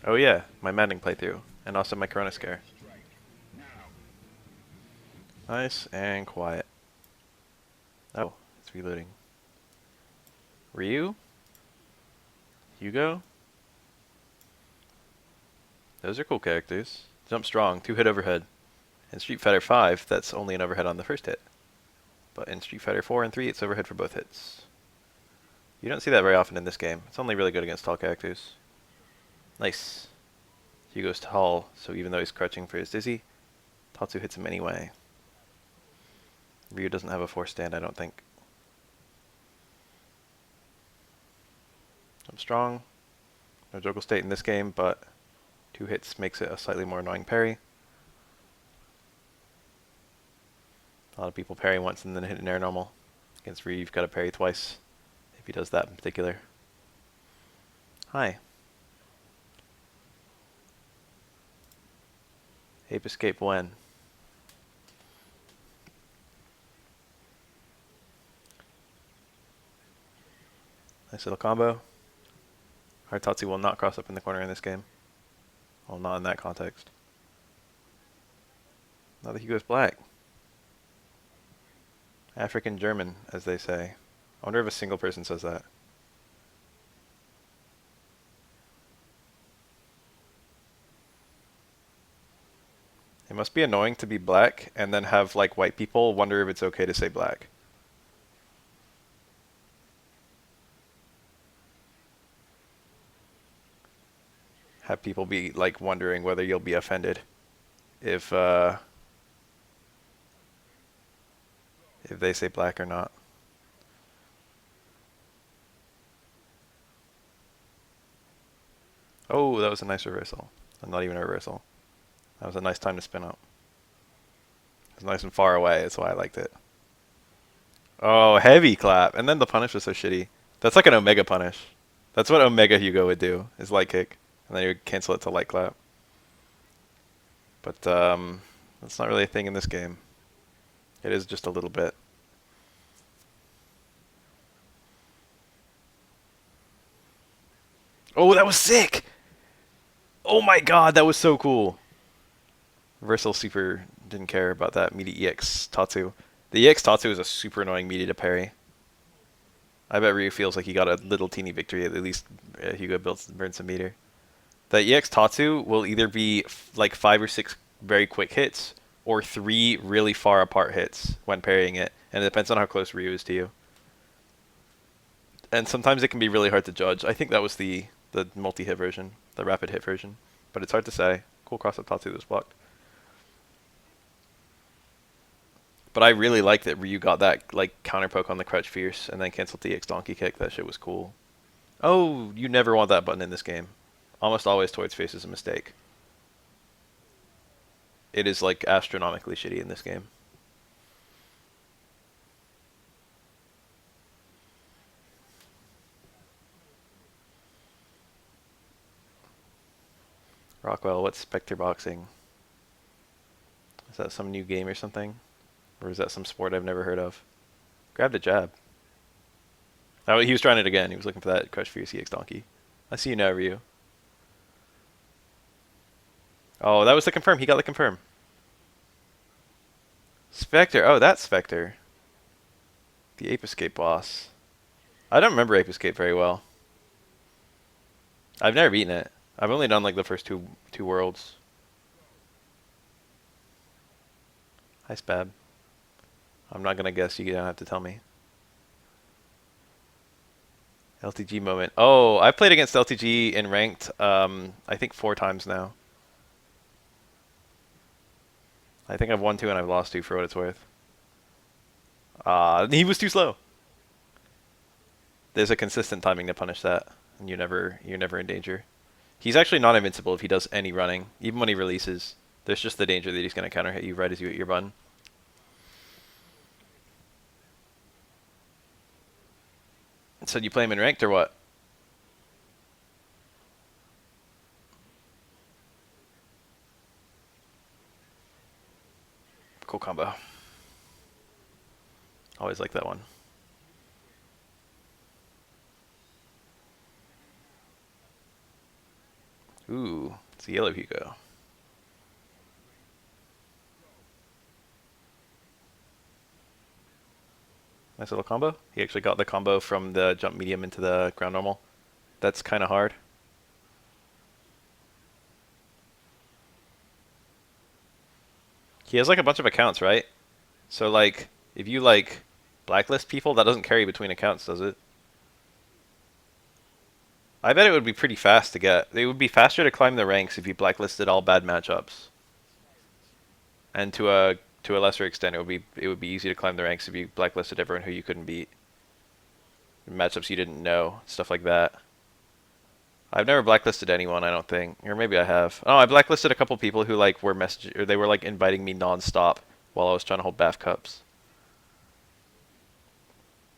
Oh yeah, my Madden playthrough, and also my Corona Scare. Nice and quiet. Oh, it's reloading. Ryu? Hugo? Those are cool characters. Jump strong, 2-hit overhead. In Street Fighter 5, that's only an overhead on the first hit. But in Street Fighter 4 and 3, it's overhead for both hits. You don't see that very often in this game. It's only really good against tall characters. Nice. Hugo's tall, so even though he's crouching for his dizzy, Tatsu hits him anyway. Ryu doesn't have a force stand, I don't think. Jump strong. No juggle state in this game, but 2 hits makes it a slightly more annoying parry. A lot of people parry once and then hit an air normal. Against Ryu, you've got to parry twice, if he does that in particular. Hi. Ape escape when? Nice little combo. Tatsu will not cross up in the corner in this game. Well, not in that context. Now that he goes black. African German, as they say. I wonder if a single person says that. It must be annoying to be black and then have like white people wonder if it's okay to say black. Have people be like wondering whether you'll be offended if they say black or not. Oh, that was a nice reversal. Not even a reversal. That was a nice time to spin up. It was nice and far away, that's why I liked it. Oh, heavy clap. And then the punish was so shitty. That's like an Omega punish. That's what Omega Hugo would do, is light kick. And then you would cancel it to light clap. But that's not really a thing in this game. It is just a little bit. Oh, that was sick! Oh my god, that was so cool. Reversal super didn't care about that meaty EX Tatsu. The EX Tatsu is a super annoying meaty to parry. I bet Ryu feels like he got a little teeny victory. At least Hugo burned some meter. The EX Tatsu will either be like 5 or 6 very quick hits, or 3 really far apart hits when parrying it, and it depends on how close Ryu is to you. And sometimes it can be really hard to judge. I think that was the multi-hit version, the rapid hit version, but it's hard to say. Cool cross-up Tatsu that was blocked. But I really like that Ryu got that like counter poke on the crouch fierce and then canceled the EX donkey kick. That shit was cool. Oh, you never want that button in this game. Almost always towards face is a mistake. It is like astronomically shitty in this game. Rockwell, what's Spectre Boxing? Is that some new game or something? Or is that some sport I've never heard of? Grabbed a jab. Oh, he was trying it again. He was looking for that Crush Fierce EX Donkey. I see you now, Ryu. Oh, that was the confirm. He got the confirm. Spectre. Oh, that's Spectre. The Ape Escape boss. I don't remember Ape Escape very well. I've never beaten it. I've only done like the first two worlds. Hi, Spab. I'm not gonna guess. You don't have to tell me. LTG moment. Oh, I've played against LTG in ranked, I think 4 times now. I think I've won 2 and I've lost 2 for what it's worth. He was too slow. There's a consistent timing to punish that, and you're never in danger. He's actually not invincible if he does any running, even when he releases. There's just the danger that he's gonna counter hit you right as you hit your button. So you play him in ranked or what? Cool combo. Always like that one. Ooh, it's a yellow Hugo. Nice little combo. He actually got the combo from the jump medium into the ground normal. That's kind of hard. He has like a bunch of accounts, right? So like, if you like blacklist people, that doesn't carry between accounts, does it? I bet it would be pretty fast to get. It would be faster to climb the ranks if you blacklisted all bad matchups. And to a lesser extent, it would be easy to climb the ranks if you blacklisted everyone who you couldn't beat, matchups you didn't know, stuff like that. I've never blacklisted anyone, I don't think, or maybe I have. Oh, I blacklisted a couple people who like were message or they were like inviting me nonstop while I was trying to hold BAF cups.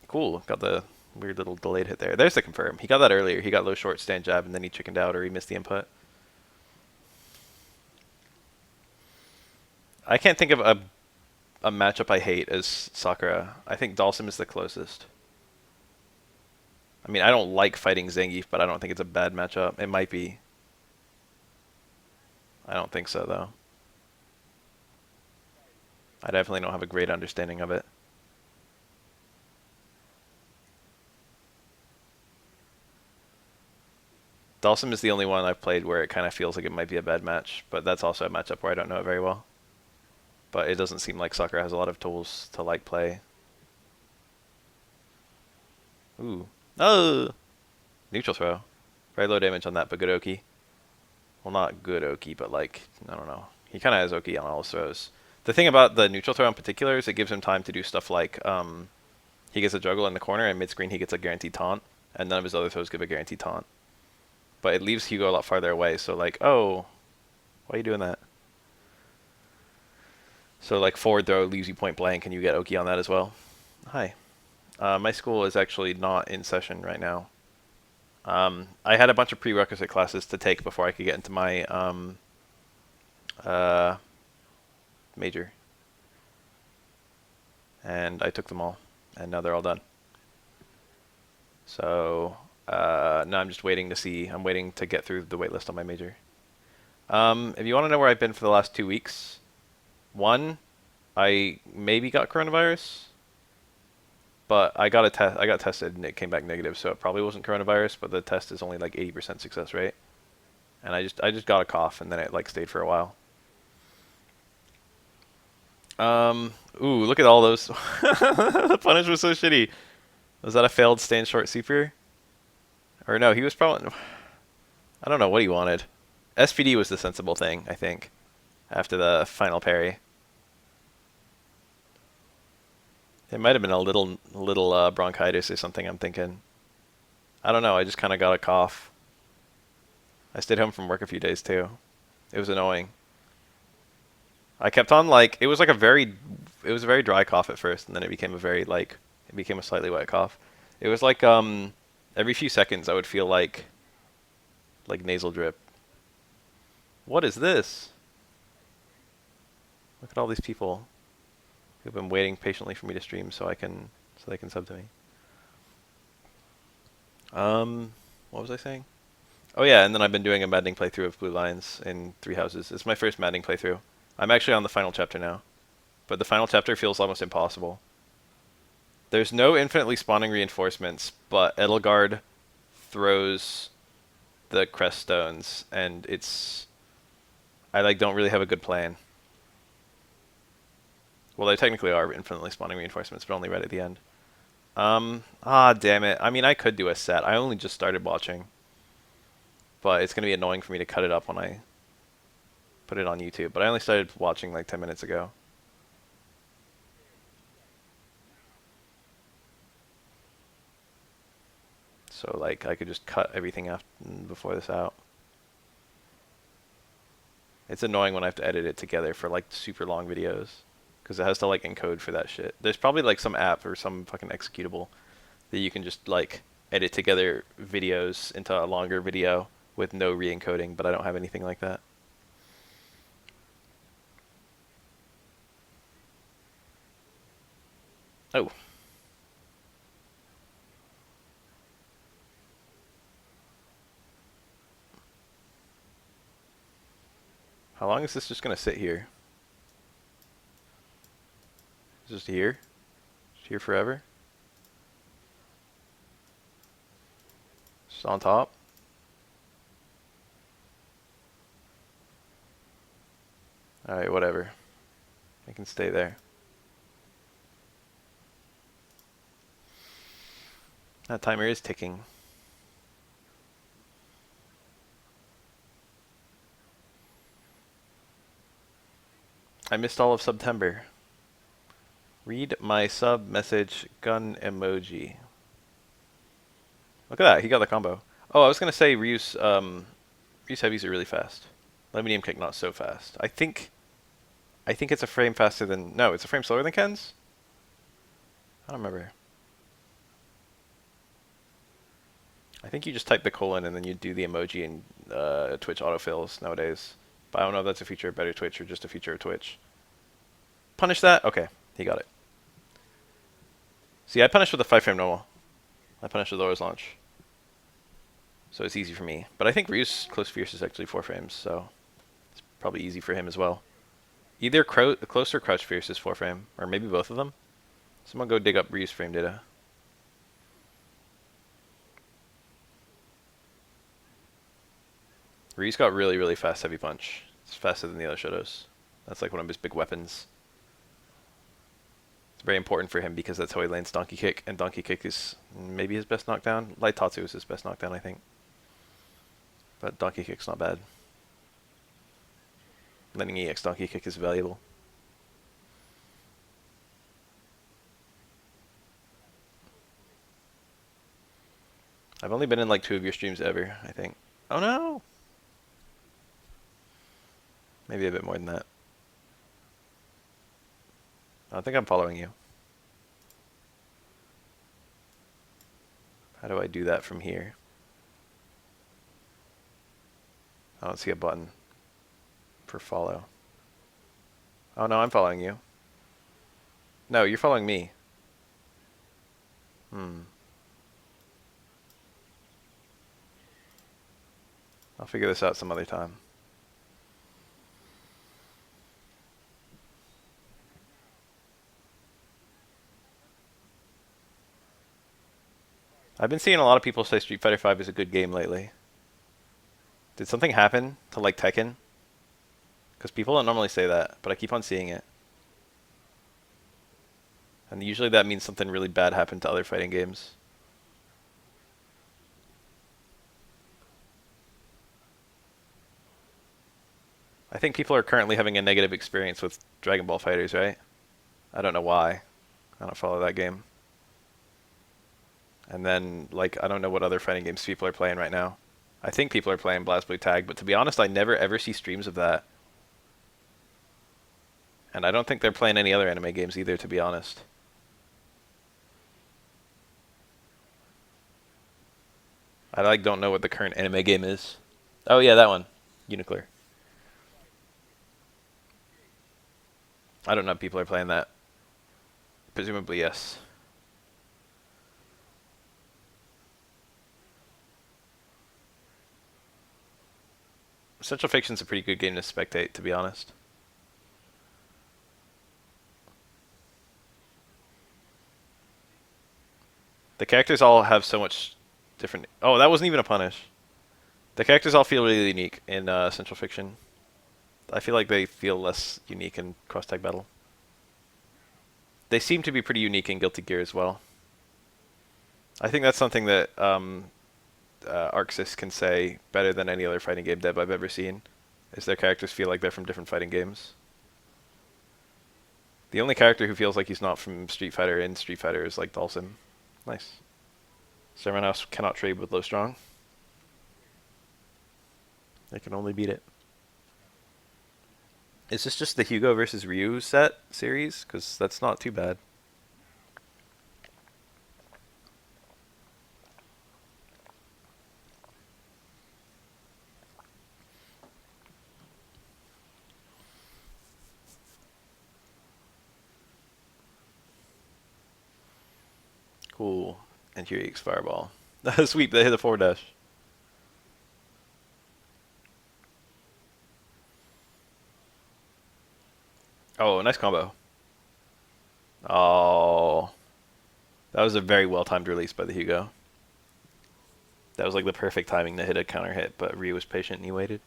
Cool, got the weird little delayed hit there. There's the confirm. He got that earlier. He got low short stand jab and then he chickened out or he missed the input. I can't think of a matchup I hate as Sakura. I think Dalsim is the closest. I mean, I don't like fighting Zangief, but I don't think it's a bad matchup. It might be. I don't think so, though. I definitely don't have a great understanding of it. Dalsim is the only one I've played where it kind of feels like it might be a bad match, but that's also a matchup where I don't know it very well. But it doesn't seem like Sakura has a lot of tools to like play. Ooh. Oh! Neutral throw. Very low damage on that, but good Oki. Well, not good Oki, but like, I don't know. He kind of has Oki on all his throws. The thing about the neutral throw in particular is it gives him time to do stuff like he gets a juggle in the corner and mid-screen he gets a guaranteed taunt, and none of his other throws give a guaranteed taunt. But it leaves Hugo a lot farther away, so like, oh, why are you doing that? So like forward throw leaves you point blank and you get Oki on that as well. Hi. My school is actually not in session right now. I had a bunch of prerequisite classes to take before I could get into my uh, major. And I took them all, and now they're all done. So now I'm just waiting to see. I'm waiting to get through the waitlist on my major. If you want to know where I've been for the last 2 weeks, one, I maybe got coronavirus, but I got a test. I got tested and it came back negative, so it probably wasn't coronavirus. But the test is only like 80% success rate, and I just got a cough and then it like stayed for a while. Ooh, look at all those. The punish was so shitty. Was that a failed stand short super? Or no, he was probably. I don't know what he wanted. SPD was the sensible thing, I think, after the final parry. It might have been a little bronchitis or something, I'm thinking. I don't know, I just kind of got a cough. I stayed home from work a few days too. It was annoying. I kept on like it was a very dry cough at first, and then it became a slightly wet cough. It was like every few seconds I would feel like nasal drip. What is this? Look at all these people who've been waiting patiently for me to stream so they can sub to me. What was I saying? Oh yeah, and then I've been doing a maddening playthrough of Blue Lines in Three Houses. It's my first maddening playthrough. I'm actually on the final chapter now, but the final chapter feels almost impossible. There's no infinitely spawning reinforcements, but Edelgard throws the crest stones, and I like don't really have a good plan. Well, they technically are infinitely spawning reinforcements, but only right at the end. Damn it. I mean, I could do a set. I only just started watching, but it's gonna be annoying for me to cut it up when I put it on YouTube. But I only started watching like 10 minutes ago. So like I could just cut everything after before this out. It's annoying when I have to edit it together for like super long videos because it has to like encode for that shit. There's probably like some app or some fucking executable that you can just like edit together videos into a longer video with no re-encoding, but I don't have anything like that. Oh. How long is this just gonna sit here? Just here? Just here forever? Just on top? Alright, whatever. I can stay there. That timer is ticking. I missed all of September. Read my sub message gun emoji. Look at that, he got the combo. Oh, I was gonna say Ryu's heavies are really fast. Lemonium kick not so fast. I think it's a frame faster than no, it's a frame slower than Ken's? I don't remember. I think you just type the colon and then you do the emoji and Twitch autofills nowadays. But I don't know if that's a feature of better Twitch or just a feature of Twitch. Punish that? Okay, he got it. See, I punish with a 5 frame normal. I punish with Laura's launch. So it's easy for me. But I think Ryu's close fierce is actually 4 frames, so it's probably easy for him as well. Either close or crouch fierce is 4 frame, or maybe both of them. Someone go dig up Ryu's frame data. Ryu's got really, really fast heavy punch. It's faster than the other Shotos. That's like one of his big weapons. It's very important for him because that's how he lands Donkey Kick, and Donkey Kick is maybe his best knockdown. Light Tatsu is his best knockdown, I think. But Donkey Kick's not bad. Letting EX Donkey Kick is valuable. I've only been in like 2 of your streams ever, I think. Oh no! Maybe a bit more than that. I don't think I'm following you. How do I do that from here? I don't see a button for follow. Oh no, I'm following you. No, you're following me. I'll figure this out some other time. I've been seeing a lot of people say Street Fighter V is a good game lately. Did something happen to like Tekken? Because people don't normally say that, but I keep on seeing it. And usually that means something really bad happened to other fighting games. I think people are currently having a negative experience with Dragon Ball Fighters, right? I don't know why. I don't follow that game. And then, like, I don't know what other fighting games people are playing right now. I think people are playing BlazBlue Tag, but to be honest, I never ever see streams of that. And I don't think they're playing any other anime games either, to be honest. I like don't know what the current anime game is. Oh yeah, that one. Uniclear. I don't know if people are playing that. Presumably yes. Central Fiction's a pretty good game to spectate, to be honest. The characters all have so much different... Oh, that wasn't even a punish. The characters all feel really unique in Central Fiction. I feel like they feel less unique in Cross Tag Battle. They seem to be pretty unique in Guilty Gear as well. I think that's something that ArcSys can say better than any other fighting game dev I've ever seen, is their characters feel like they're from different fighting games. The only character who feels like he's not from Street Fighter in Street Fighter is like Dhalsim. Nice. Sermon House cannot trade with Low Strong. They can only beat it. Is this just the Hugo versus Ryu set series? Because that's not too bad. Cool. And here EX Fireball. Sweep, they hit a forward dash. Oh, nice combo. Oh, that was a very well-timed release by the Hugo. That was like the perfect timing to hit a counter hit, but Ryu was patient and he waited.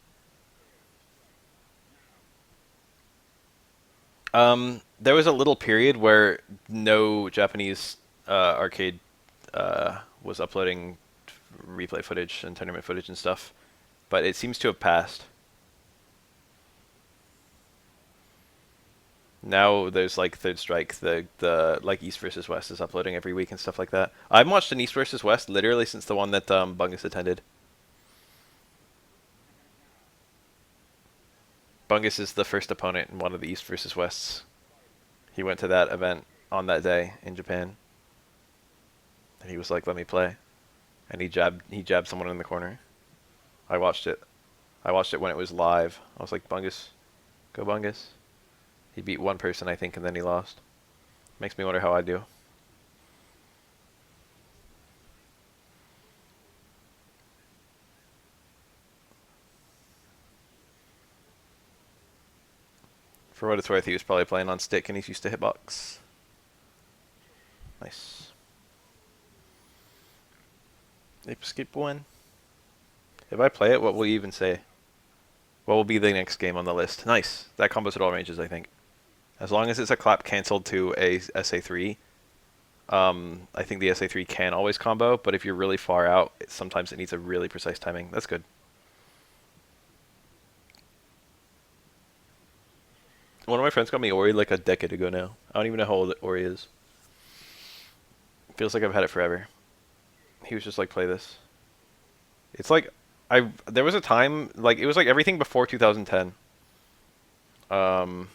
There was a little period where no Japanese arcade was uploading replay footage and tournament footage and stuff, but it seems to have passed. Now there's like Third Strike, the like East versus West is uploading every week and stuff like that. I've watched an East versus West literally since the one that Bungus attended. Bungus is the first opponent in one of the East versus Wests. He went to that event on that day in Japan, and he was like, "Let me play," and he jabbed someone in the corner. I watched it. I watched it when it was live. I was like, "Bungus, go Bungus." He beat one person, I think, and then he lost. Makes me wonder how I do. For what it's worth, he was probably playing on stick and he's used to hitbox. Nice. Ape Escape 1. If I play it, what will you even say? What will be the next game on the list? Nice. That combos at all ranges, I think. As long as it's a clap cancelled to a SA3, I think the SA3 can always combo, but if you're really far out, sometimes it needs a really precise timing. That's good. One of my friends got me Ori like a decade ago now. I don't even know how old Ori is. Feels like I've had it forever. He was just like, play this. It's like, there was a time, like, it was like everything before 2010. Um,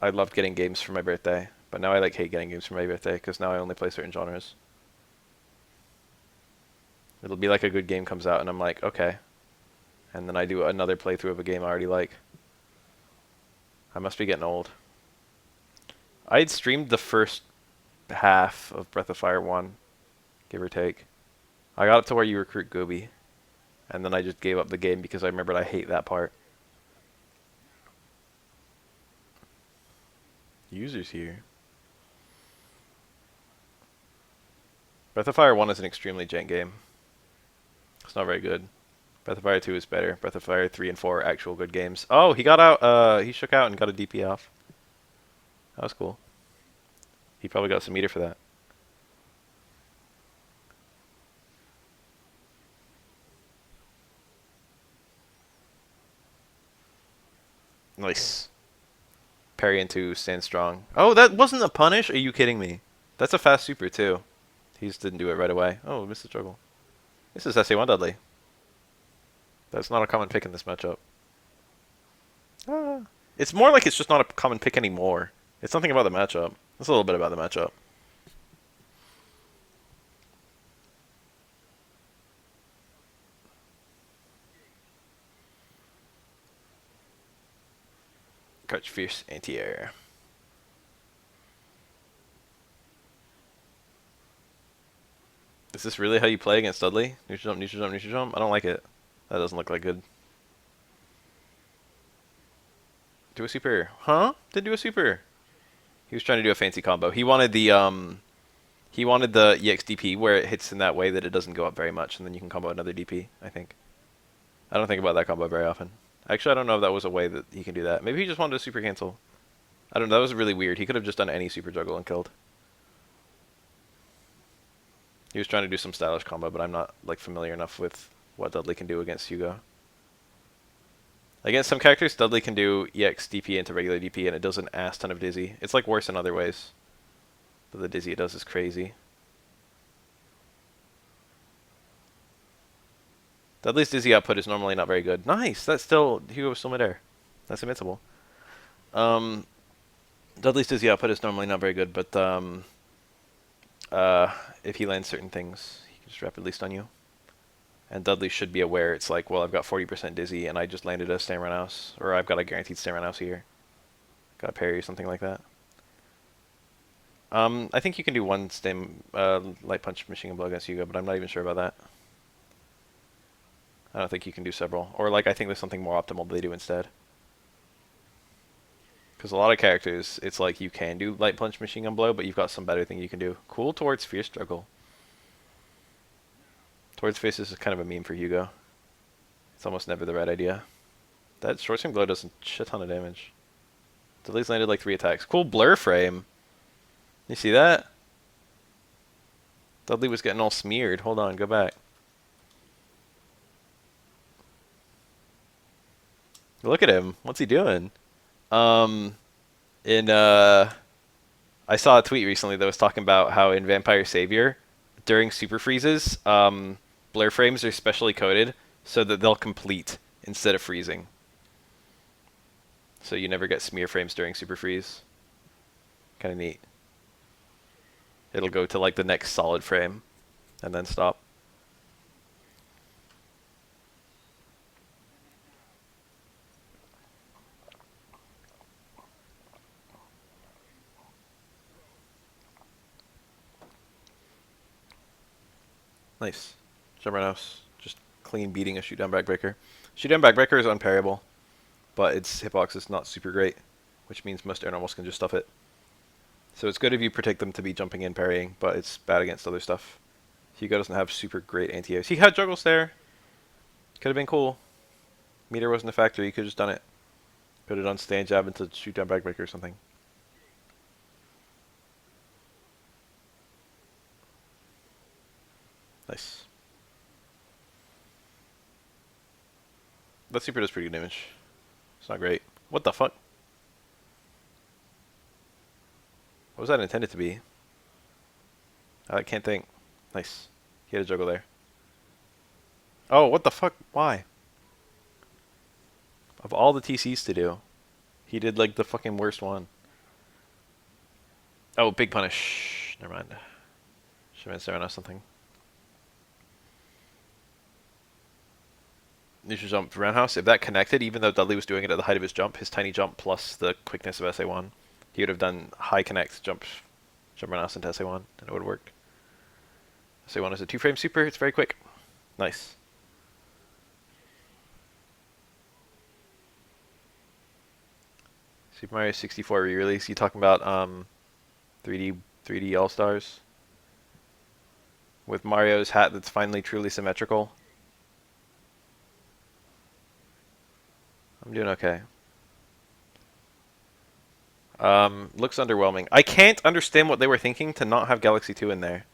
I loved getting games for my birthday, but now I like hate getting games for my birthday because now I only play certain genres. It'll be like a good game comes out and I'm like, okay. And then I do another playthrough of a game I already like. I must be getting old. I had streamed the first half of Breath of Fire 1, give or take. I got up to where you recruit Gobi, and then I just gave up the game because I remembered I hate that part. Users here. Breath of Fire 1 is an extremely jank game. It's not very good. Breath of Fire 2 is better. Breath of Fire 3 and 4 are actual good games. Oh, he got out, he shook out and got a DP off. That was cool. He probably got some meter for that. Nice. Parry into stand strong. Oh, that wasn't a punish? Are you kidding me? That's a fast super too. He just didn't do it right away. Oh, missed the juggle. This is SA1 Dudley. That's not a common pick in this matchup. Ah. It's more like it's just not a common pick anymore. It's something about the matchup. It's a little bit about the matchup. Crouch Fierce Anti-Air. Is this really how you play against Dudley? Neutral jump, neutral jump, neutral jump? I don't like it. That doesn't look like good. Do a super. Huh? Didn't do a super. He was trying to do a fancy combo. He wanted the EXDP where it hits in that way that it doesn't go up very much and then you can combo another DP, I think. I don't think about that combo very often. Actually, I don't know if that was a way that he can do that. Maybe he just wanted to super cancel. I don't know, that was really weird. He could have just done any super juggle and killed. He was trying to do some stylish combo, but I'm not like familiar enough with what Dudley can do against Hugo. Against some characters, Dudley can do EX DP into regular DP, and it does an ass ton of dizzy. It's like worse in other ways, but the dizzy it does is crazy. Dudley's dizzy output is normally not very good. Nice! That's still... Hugo was still midair. That's invincible. Um, Dudley's dizzy output is normally not very good, but if he lands certain things, he can just rapidly stun you. And Dudley should be aware it's like, well, I've got 40% dizzy, and I just landed a stand roundhouse, or I've got a guaranteed stand roundhouse here. Got a parry or something like that. I think you can do one stand light punch machine gun blow against Hugo, but I'm not even sure about that. I don't think you can do several. Or like I think there's something more optimal that they do instead. Because a lot of characters, it's like you can do light punch machine gun blow, but you've got some better thing you can do. Cool towards fierce struggle. Towards faces is kind of a meme for Hugo. It's almost never the right idea. That short swing blow does a shit ton of damage. Dudley's landed like 3 attacks. Cool blur frame. You see that? Dudley was getting all smeared. Hold on, go back. Look at him. What's he doing? Um, in I saw a tweet recently that was talking about how in Vampire Savior, during super freezes, blur frames are specially coded so that they'll complete instead of freezing. So you never get smear frames during super freeze. Kind of neat. It'll go to like the next solid frame and then stop. Nice. Jump house. Just clean beating a shoot down backbreaker. Shoot down backbreaker is unparryable, but its hitbox is not super great, which means most air normals can just stuff it. So it's good if you protect them to be jumping in parrying, but it's bad against other stuff. Hugo doesn't have super great anti-airs. He had juggles there. Could have been cool. Meter wasn't a factor. You could have just done it. Could have done stand jab into shoot down backbreaker or something. Nice. That super does pretty good damage. It's not great. What the fuck? What was that intended to be? I can't think. Nice. He had a juggle there. Oh, what the fuck? Why? Of all the TCs to do, he did like the fucking worst one. Oh, big punish. Never mind. Should have been staring at something. Neutral jump roundhouse. If that connected, even though Dudley was doing it at the height of his jump, his tiny jump plus the quickness of SA1, he would have done high connect jump roundhouse into SA1, and it would work. SA1 is a 2-frame super. It's very quick. Nice. Super Mario 64 re-release. You talking about 3D All Stars with Mario's hat that's finally truly symmetrical? I'm doing okay. Looks underwhelming. I can't understand what they were thinking to not have Galaxy 2 in there.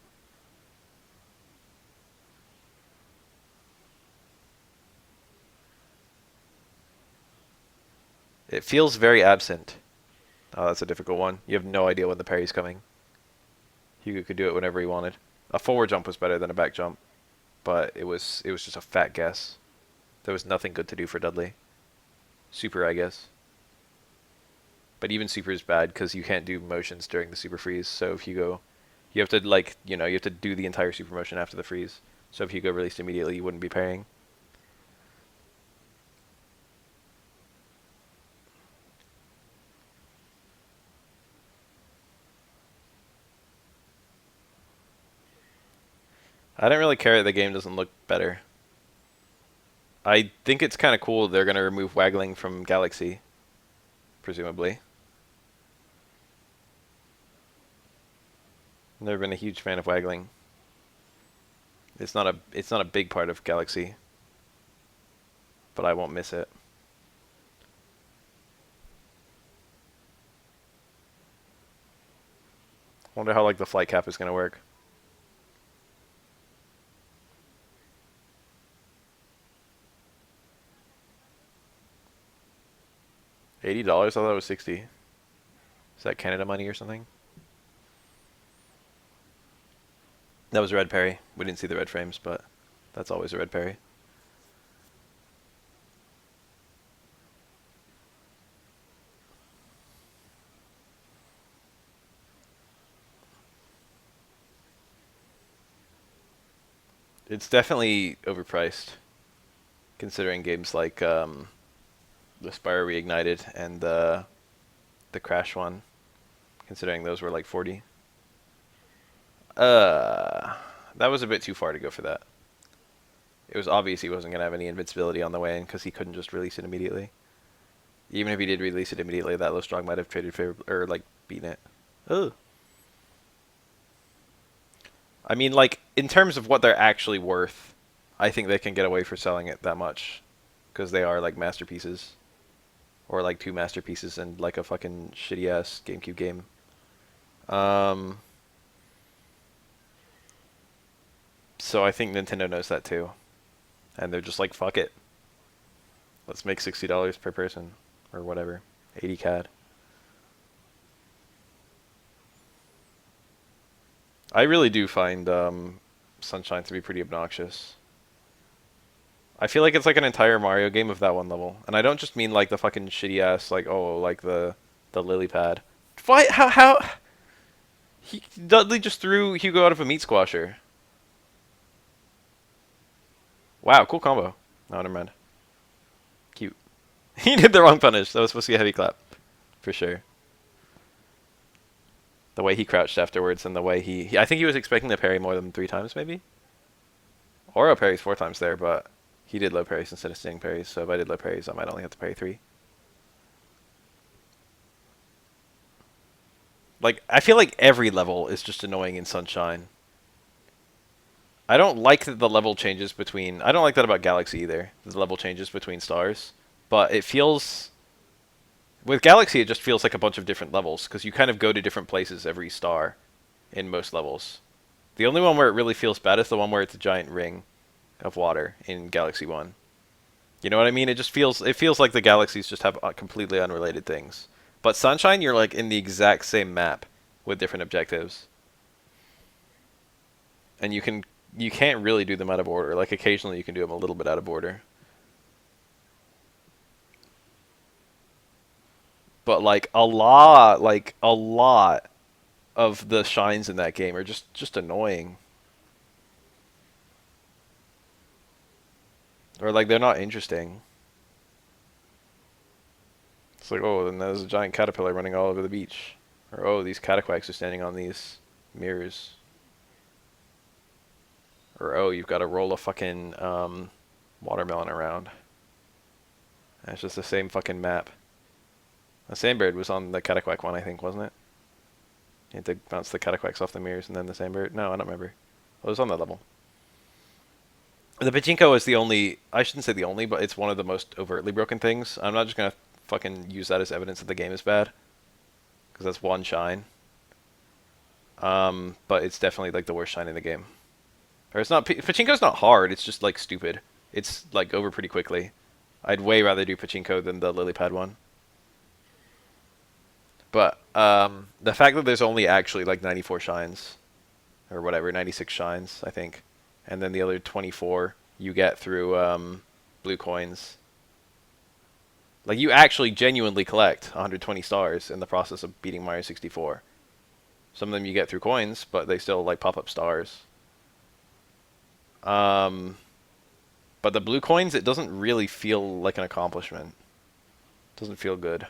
It feels very absent. Oh, that's a difficult one. You have no idea when the parry's coming. Hugo could do it whenever he wanted. A forward jump was better than a back jump, but it was just a fat guess. There was nothing good to do for Dudley. Super, I guess. But even super is bad because you can't do motions during the super freeze. So if Hugo, you have to like, you have to do the entire super motion after the freeze. So if Hugo released immediately, you wouldn't be parrying. I don't really care that the game doesn't look better. I think it's kind of cool they're going to remove waggling from Galaxy, presumably. Never been a huge fan of waggling. It's not a big part of Galaxy, but I won't miss it. Wonder how like the flight cap is going to work. $80? I thought it was 60. Is that Canada money or something? That was a red parry. We didn't see the red frames, but that's always a red parry. It's definitely overpriced, considering games like the Spyro Reignited and the Crash one, considering those were like 40. That was a bit too far to go for that. It was obvious he wasn't going to have any invincibility on the way in because he couldn't just release it immediately. Even if he did release it immediately, that low strong might have traded favor or like beaten it. Ugh. I mean, like in terms of what they're actually worth, I think they can get away for selling it that much because they are like masterpieces, or like two masterpieces and like a fucking shitty ass GameCube game. Um, so I think Nintendo knows that too, and they're just like, fuck it, let's make $60 per person or whatever, 80 CAD. I really do find Sunshine to be pretty obnoxious. I feel like it's like an entire Mario game of that one level, and I don't just mean like the fucking shitty ass like oh like the lily pad. Why? How? Dudley just threw Hugo out of a meat squasher. Wow, cool combo. No, never mind. Cute. He did the wrong punish. That was supposed to be a heavy clap, for sure. The way he crouched afterwards and the way I think he was expecting to parry more than 3 times maybe. Or a parries 4 times there, but he did low parries instead of standing parries, so if I did low parries, I might only have to parry 3. Like, I feel like every level is just annoying in Sunshine. I don't like that the level changes between... I don't like that about Galaxy either, the level changes between stars. But it feels... With Galaxy, it just feels like a bunch of different levels, because you kind of go to different places every star in most levels. The only one where it really feels bad is the one where it's a giant ring of water in Galaxy 1. You know what I mean? It just feels... It feels like the galaxies just have completely unrelated things. But Sunshine, you're like in the exact same map with different objectives. And you can't really do them out of order. Like occasionally you can do them a little bit out of order. But like a lot of the shines in that game are just annoying. Or like they're not interesting. It's like, oh, then there's a giant caterpillar running all over the beach. Or oh, these cataquacks are standing on these mirrors. Or oh, you've got to roll a fucking watermelon around. And it's just the same fucking map. The Sandbird was on the Cataquack one, I think, wasn't it? You had to bounce the Cataquacks off the mirrors and then the Sandbird. No, I don't remember. It was on that level. The Pachinko is the only... I shouldn't say the only, but it's one of the most overtly broken things. I'm not just going to fucking use that as evidence that the game is bad. Because that's one shine. But it's definitely like the worst shine in the game. Or it's not... Pachinko's not hard, it's just like stupid. It's like over pretty quickly. I'd way rather do Pachinko than the lily pad one. But the fact that there's only actually like 94 shines, or whatever, 96 shines, I think, and then the other 24 you get through blue coins. Like you actually genuinely collect 120 stars in the process of beating Mario 64. Some of them you get through coins, but they still like pop up stars. But the blue coins, it doesn't really feel like an accomplishment. It doesn't feel good.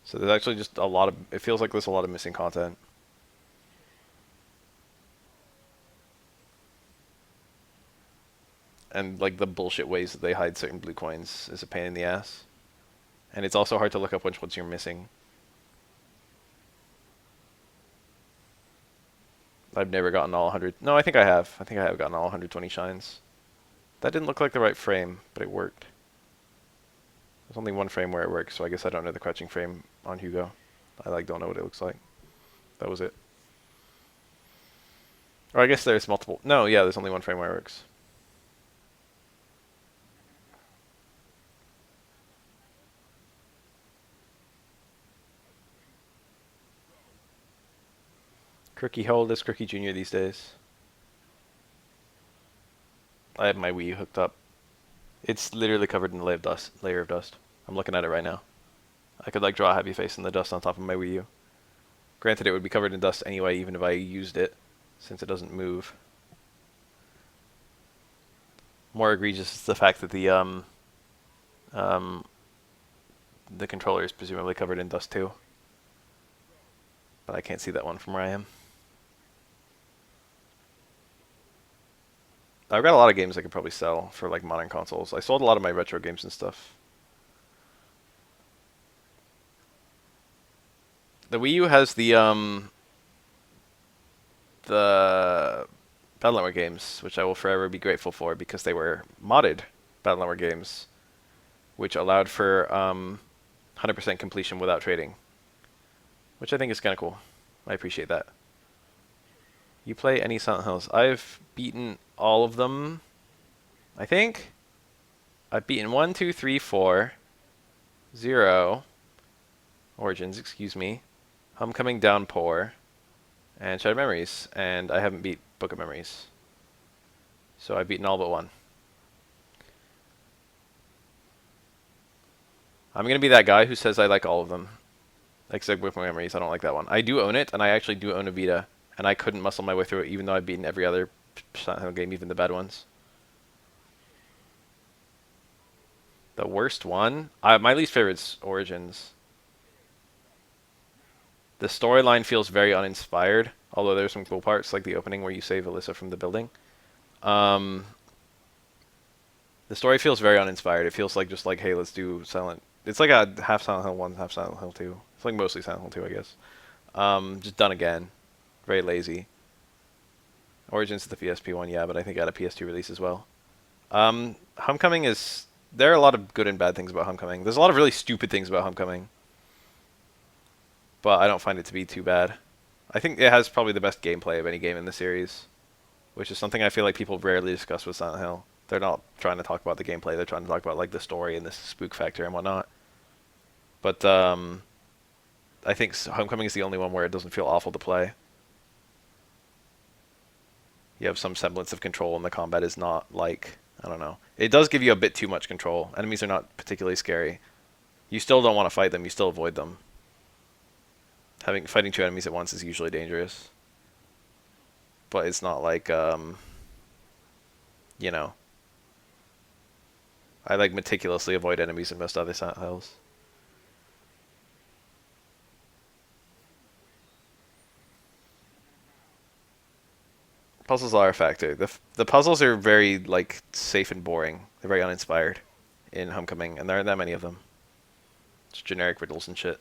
So there's actually just a lot of... It feels like there's a lot of missing content. And like the bullshit ways that they hide certain blue coins is a pain in the ass. And it's also hard to look up which ones you're missing. I've never gotten all 100... No, I think I have. I think I have gotten all 120 shines. That didn't look like the right frame, but it worked. There's only one frame where it works, so I guess I don't know the crouching frame on Hugo. I like don't know what it looks like. That was it. Or I guess there's multiple... No, yeah, there's only one frame where it works. Crookie, how old is Crookie Jr. these days? I have my Wii U hooked up. It's literally covered in a layer of dust. I'm looking at it right now. I could like draw a happy face in the dust on top of my Wii U. Granted, it would be covered in dust anyway, even if I used it, since it doesn't move. More egregious is the fact that the controller is presumably covered in dust too. But I can't see that one from where I am. I've got a lot of games I could probably sell for like modern consoles. I sold a lot of my retro games and stuff. The Wii U has the Battle games, which I will forever be grateful for because they were modded Battle games, which allowed for 100% completion without trading, which I think is kind of cool. I appreciate that. You play any Silent Hills? I've beaten all of them. I think I've beaten 1, 2, 3, 4, 0, Origins, excuse me, Homecoming, Downpour, and Shattered Memories, and I haven't beat Book of Memories. So I've beaten all but one. I'm gonna be that guy who says I like all of them, except Book of Memories. I don't like that one. I do own it, and I actually do own a Vita, and I couldn't muscle my way through it, even though I've beaten every other Silent Hill game, even the bad ones. The worst one? My least favorite's Origins. The storyline feels very uninspired, although there's some cool parts, like the opening where you save Alyssa from the building. Um, the story feels very uninspired. It feels like just like, hey, let's do Silent. It's like a half Silent Hill 1, half Silent Hill 2. It's like mostly Silent Hill 2, I guess. Just done again. Very lazy. Origins is the PSP one, yeah, but I think it got a PS2 release as well. Homecoming is... There are a lot of good and bad things about Homecoming. There's a lot of really stupid things about Homecoming, but I don't find it to be too bad. I think it has probably the best gameplay of any game in the series, which is something I feel like people rarely discuss with Silent Hill. They're not trying to talk about the gameplay. They're trying to talk about like the story and the spook factor and whatnot. But I think Homecoming is the only one where it doesn't feel awful to play. You have some semblance of control, and the combat is not like, I don't know. It does give you a bit too much control. Enemies are not particularly scary. You still don't want to fight them. You still avoid them. Fighting two enemies at once is usually dangerous. But it's not like, you know, I like meticulously avoid enemies in most other Silent Hills. Puzzles are a factor. The puzzles are very like safe and boring. They're very uninspired in Homecoming, and there aren't that many of them. It's generic riddles and shit.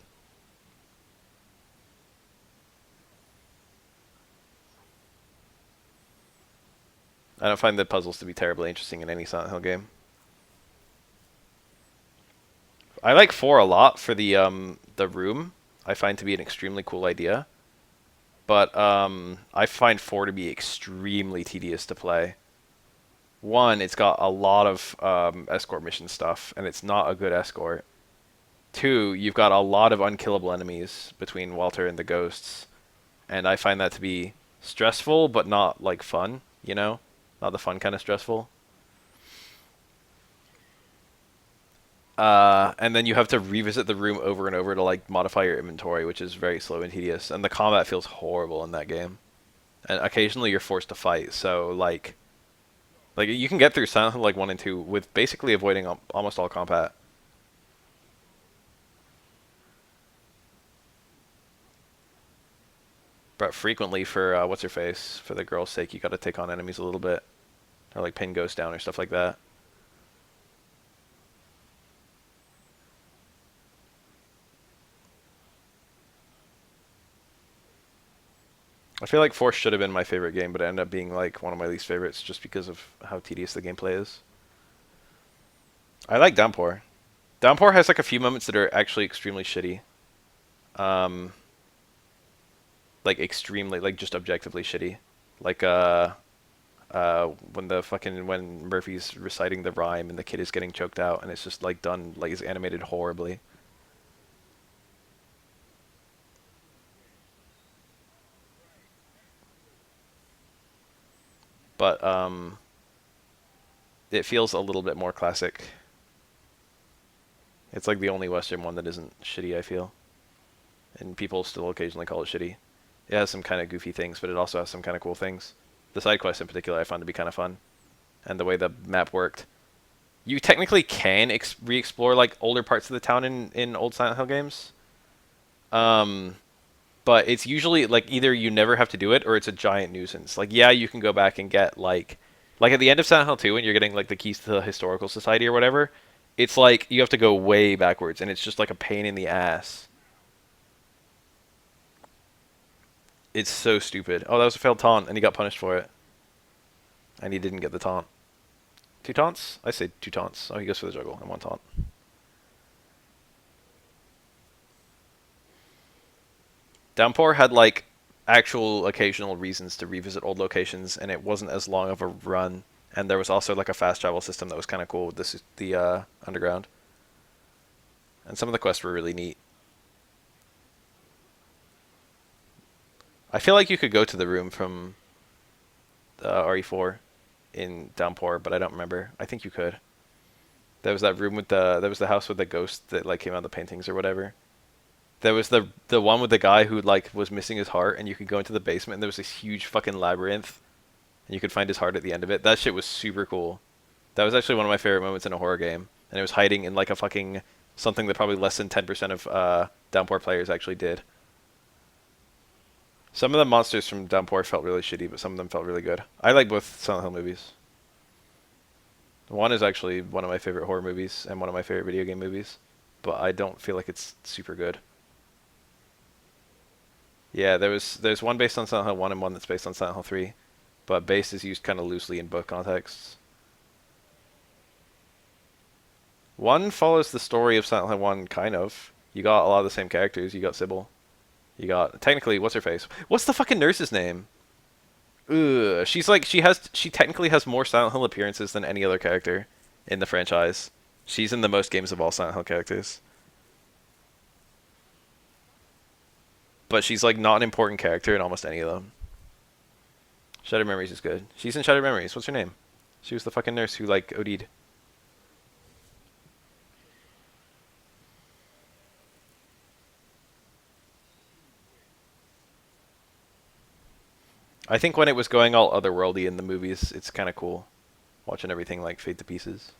I don't find the puzzles to be terribly interesting in any Silent Hill game. I like 4 a lot for the room. I find to be an extremely cool idea. But I find 4 to be extremely tedious to play. One, it's got a lot of escort mission stuff, and it's not a good escort. 2, you've got a lot of unkillable enemies between Walter and the ghosts, and I find that to be stressful, but not like fun, you know? Not the fun kind of stressful. And then you have to revisit the room over and over to like modify your inventory, which is very slow and tedious. And the combat feels horrible in that game. And occasionally you're forced to fight. So like you can get through Silent Hill like 1 and 2 with basically avoiding almost all combat. But frequently for what's her face, for the girl's sake, you got to take on enemies a little bit, or like pin ghosts down or stuff like that. I feel like 4 should have been my favorite game, but it ended up being like one of my least favorites just because of how tedious the gameplay is. I like Downpour. Downpour has like a few moments that are actually extremely shitty. Um, like extremely, like just objectively shitty. Like when Murphy's reciting the rhyme and the kid is getting choked out and it's just like done like it's animated horribly. But it feels a little bit more classic. It's like the only Western one that isn't shitty, I feel. And people still occasionally call it shitty. It has some kind of goofy things, but it also has some kind of cool things. The side quests in particular I found to be kind of fun. And the way the map worked. You technically can re-explore like older parts of the town in old Silent Hill games. Um, but it's usually like either you never have to do it or it's a giant nuisance. Like yeah, you can go back and get like Like at the end of Silent Hill 2, when you're getting like the keys to the historical society or whatever, it's like you have to go way backwards, and it's just like a pain in the ass. It's so stupid. Oh, that was a failed taunt, and he got punished for it, and he didn't get the taunt. Two taunts? I say two taunts. Oh, he goes for the juggle and one taunt. Downpour had like actual occasional reasons to revisit old locations, and it wasn't as long of a run. And there was also like a fast travel system that was kind of cool with the underground. And some of the quests were really neat. I feel like you could go to the room from RE4 in Downpour, but I don't remember. I think you could. There was that room with there was the house with the ghost that like came out of the paintings or whatever. There was the one with the guy who like was missing his heart, and you could go into the basement, and there was this huge fucking labyrinth, and you could find his heart at the end of it. That shit was super cool. That was actually one of my favorite moments in a horror game, and it was hiding in like a fucking something that probably less than 10% of Downpour players actually did. Some of the monsters from Downpour felt really shitty, but some of them felt really good. I like both Silent Hill movies. One is actually one of my favorite horror movies and one of my favorite video game movies, but I don't feel like it's super good. Yeah, there's one based on Silent Hill 1 and one that's based on Silent Hill 3, but base is used kind of loosely in both contexts. One follows the story of Silent Hill 1, kind of. You got a lot of the same characters. You got Sybil. You got, technically, what's her face? What's the fucking nurse's name? Ugh, she's like, she technically has more Silent Hill appearances than any other character in the franchise. She's in the most games of all Silent Hill characters. But she's like not an important character in almost any of them. Shattered Memories is good. She's in Shattered Memories. What's her name? She was the fucking nurse who like OD'd. I think when it was going all otherworldly in the movies, it's kind of cool watching everything like fade to pieces.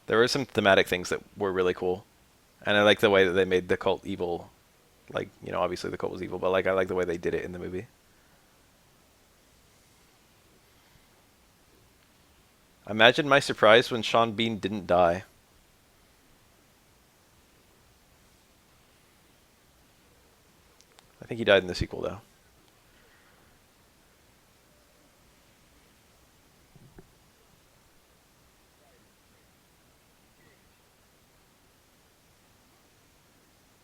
There were some thematic things that were really cool, and I like the way that they made the cult evil. Like, you know, obviously the cult was evil, but like I like the way they did it in the movie. Imagine my surprise when Sean Bean didn't die. I think he died in the sequel though.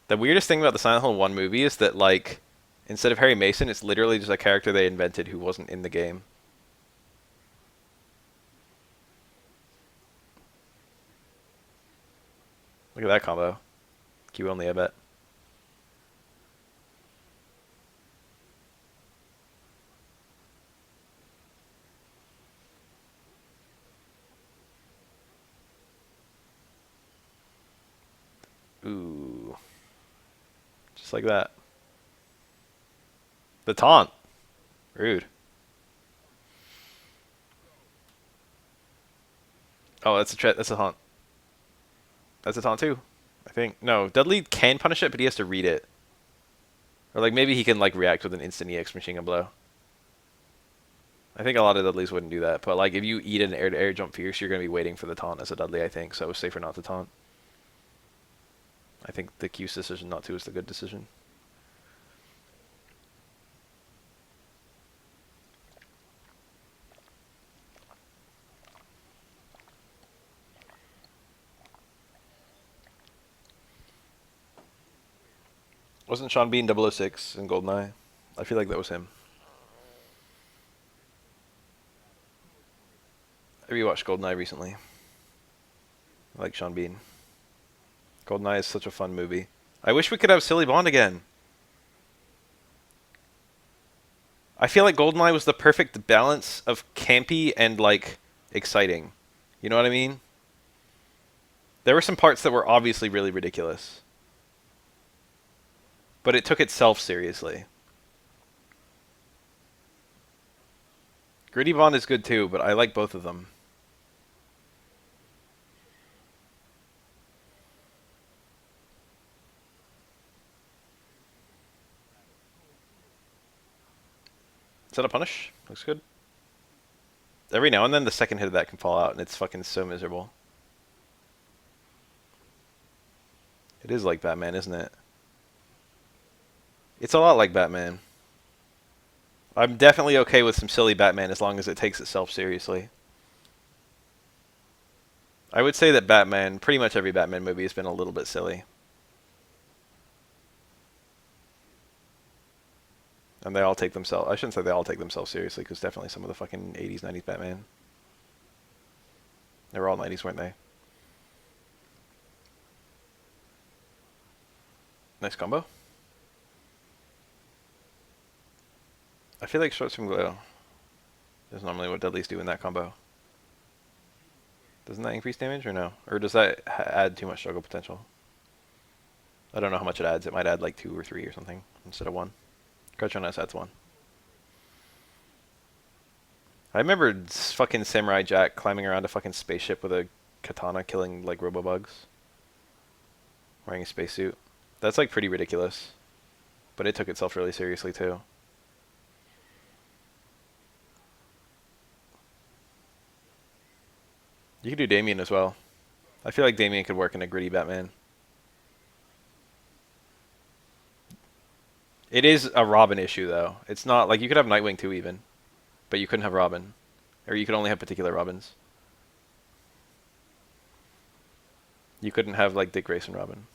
The weirdest thing about the Silent Hill 1 movie is that like instead of Harry Mason, it's literally just a character they invented who wasn't in the game. Look at that combo. Q only, I bet. Ooh. Just like that. The taunt. Rude. Oh, that's a taunt. That's a taunt too. I think. No, Dudley can punish it, but he has to read it. Or like maybe he can like react with an instant EX machine gun blow. I think a lot of Dudleys wouldn't do that, but like if you eat an air-to-air jump fierce, you're gonna be waiting for the taunt as a Dudley, I think. So it was safer not to taunt. I think the Q's decision not to is the good decision. Wasn't Sean Bean 006 in Goldeneye? I feel like that was him. I rewatched Goldeneye recently. I like Sean Bean. Goldeneye is such a fun movie. I wish we could have Silly Bond again. I feel like Goldeneye was the perfect balance of campy and like exciting. You know what I mean? There were some parts that were obviously really ridiculous, but it took itself seriously. Gritty Bond is good too, but I like both of them. Is that a punish? Looks good. Every now and then the second hit of that can fall out, and it's fucking so miserable. It is like Batman, isn't it? It's a lot like Batman. I'm definitely okay with some silly Batman as long as it takes itself seriously. I would say that Batman, pretty much every Batman movie has been a little bit silly. And they all take themselves, I shouldn't say they all take themselves seriously, because definitely some of the fucking 80s, 90s Batman. They were all 90s, weren't they? Nice combo. I feel like Shorts from Glow is normally what deadlies do in that combo. Doesn't that increase damage or no? Or does that add too much struggle potential? I don't know how much it adds. It might add like 2 or 3 or something instead of 1. Crouch on S adds 1. I remember fucking Samurai Jack climbing around a fucking spaceship with a katana killing like robobugs. Wearing a spacesuit. That's like pretty ridiculous. But it took itself really seriously too. You could do Damien as well. I feel like Damien could work in a gritty Batman. It is a Robin issue though. It's not like you could have Nightwing too even. But you couldn't have Robin. Or you could only have particular Robins. You couldn't have like Dick Grayson Robin.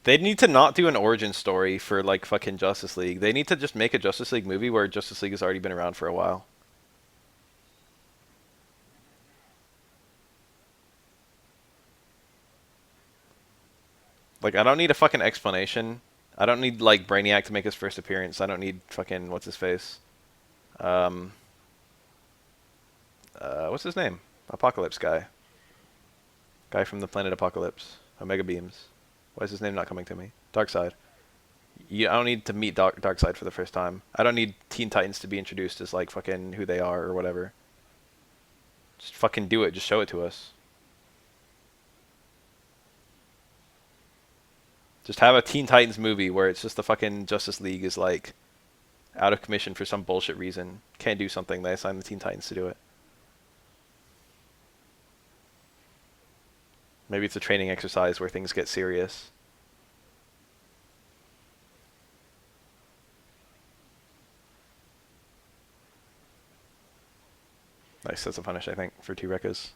They need to not do an origin story for like fucking Justice League. They need to just make a Justice League movie where Justice League has already been around for a while. Like I don't need a fucking explanation. I don't need like Brainiac to make his first appearance. I don't need fucking what's his face. Um what's his name? Apocalypse guy. Guy from the planet Apocalypse. Omega Beams. Why is his name not coming to me? Darkseid. I don't need to meet Darkseid for the first time. I don't need Teen Titans to be introduced as like fucking who they are or whatever. Just fucking do it. Just show it to us. Just have a Teen Titans movie where it's just the fucking Justice League is like out of commission for some bullshit reason. Can't do something. They assign the Teen Titans to do it. Maybe it's a training exercise where things get serious. Nice, that's a punish, I think, for 2 Rekkas.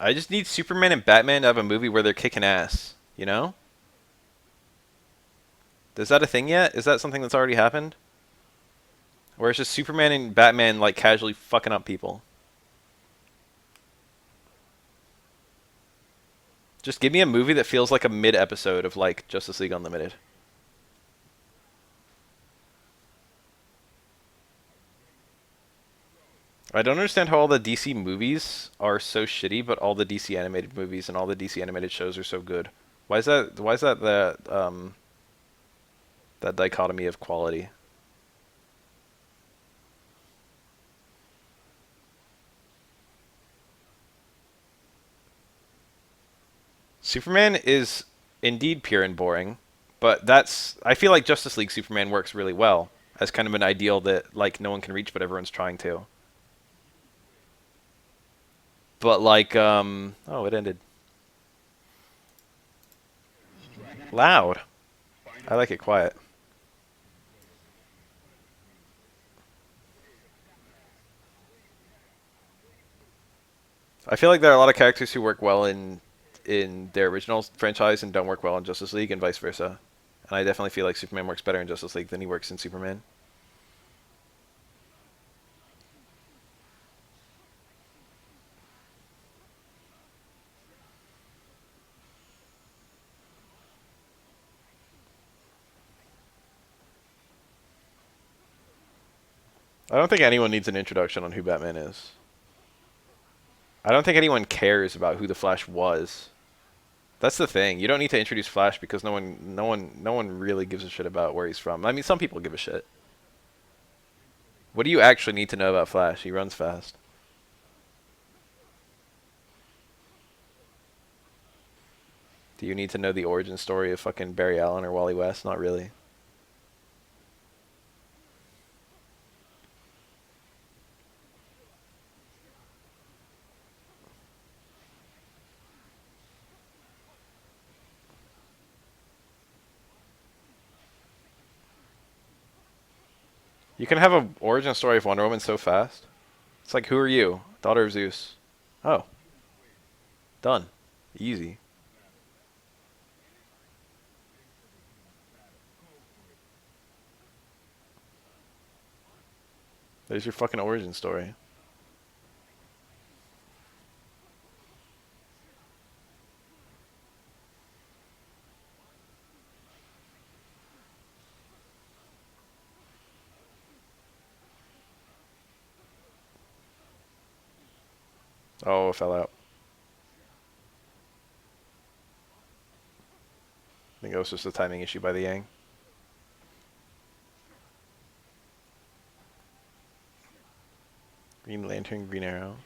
I just need Superman and Batman to have a movie where they're kicking ass, you know? Is that a thing yet? Is that something that's already happened? Where it's just Superman and Batman like casually fucking up people. Just give me a movie that feels like a mid-episode of like Justice League Unlimited. I don't understand how all the DC movies are so shitty, but all the DC animated movies and all the DC animated shows are so good. Why is that? Why is that that dichotomy of quality? Superman is indeed pure and boring, but that's I feel like Justice League Superman works really well as kind of an ideal that like no one can reach but everyone's trying to. But like oh, it ended. Loud. I like it quiet. I feel like there are a lot of characters who work well in their original franchise and don't work well in Justice League and vice versa. And I definitely feel like Superman works better in Justice League than he works in Superman. I don't think anyone needs an introduction on who Batman is. I don't think anyone cares about who the Flash was. That's the thing. You don't need to introduce Flash because no one really gives a shit about where he's from. I mean, some people give a shit. What do you actually need to know about Flash? He runs fast. Do you need to know the origin story of fucking Barry Allen or Wally West? Not really. You can have a origin story of Wonder Woman so fast. It's like, who are you? Daughter of Zeus. Oh, done. Easy. There's your fucking origin story. Oh, it fell out. I think it was just a timing issue by the Yang. Green Lantern, Green Arrow.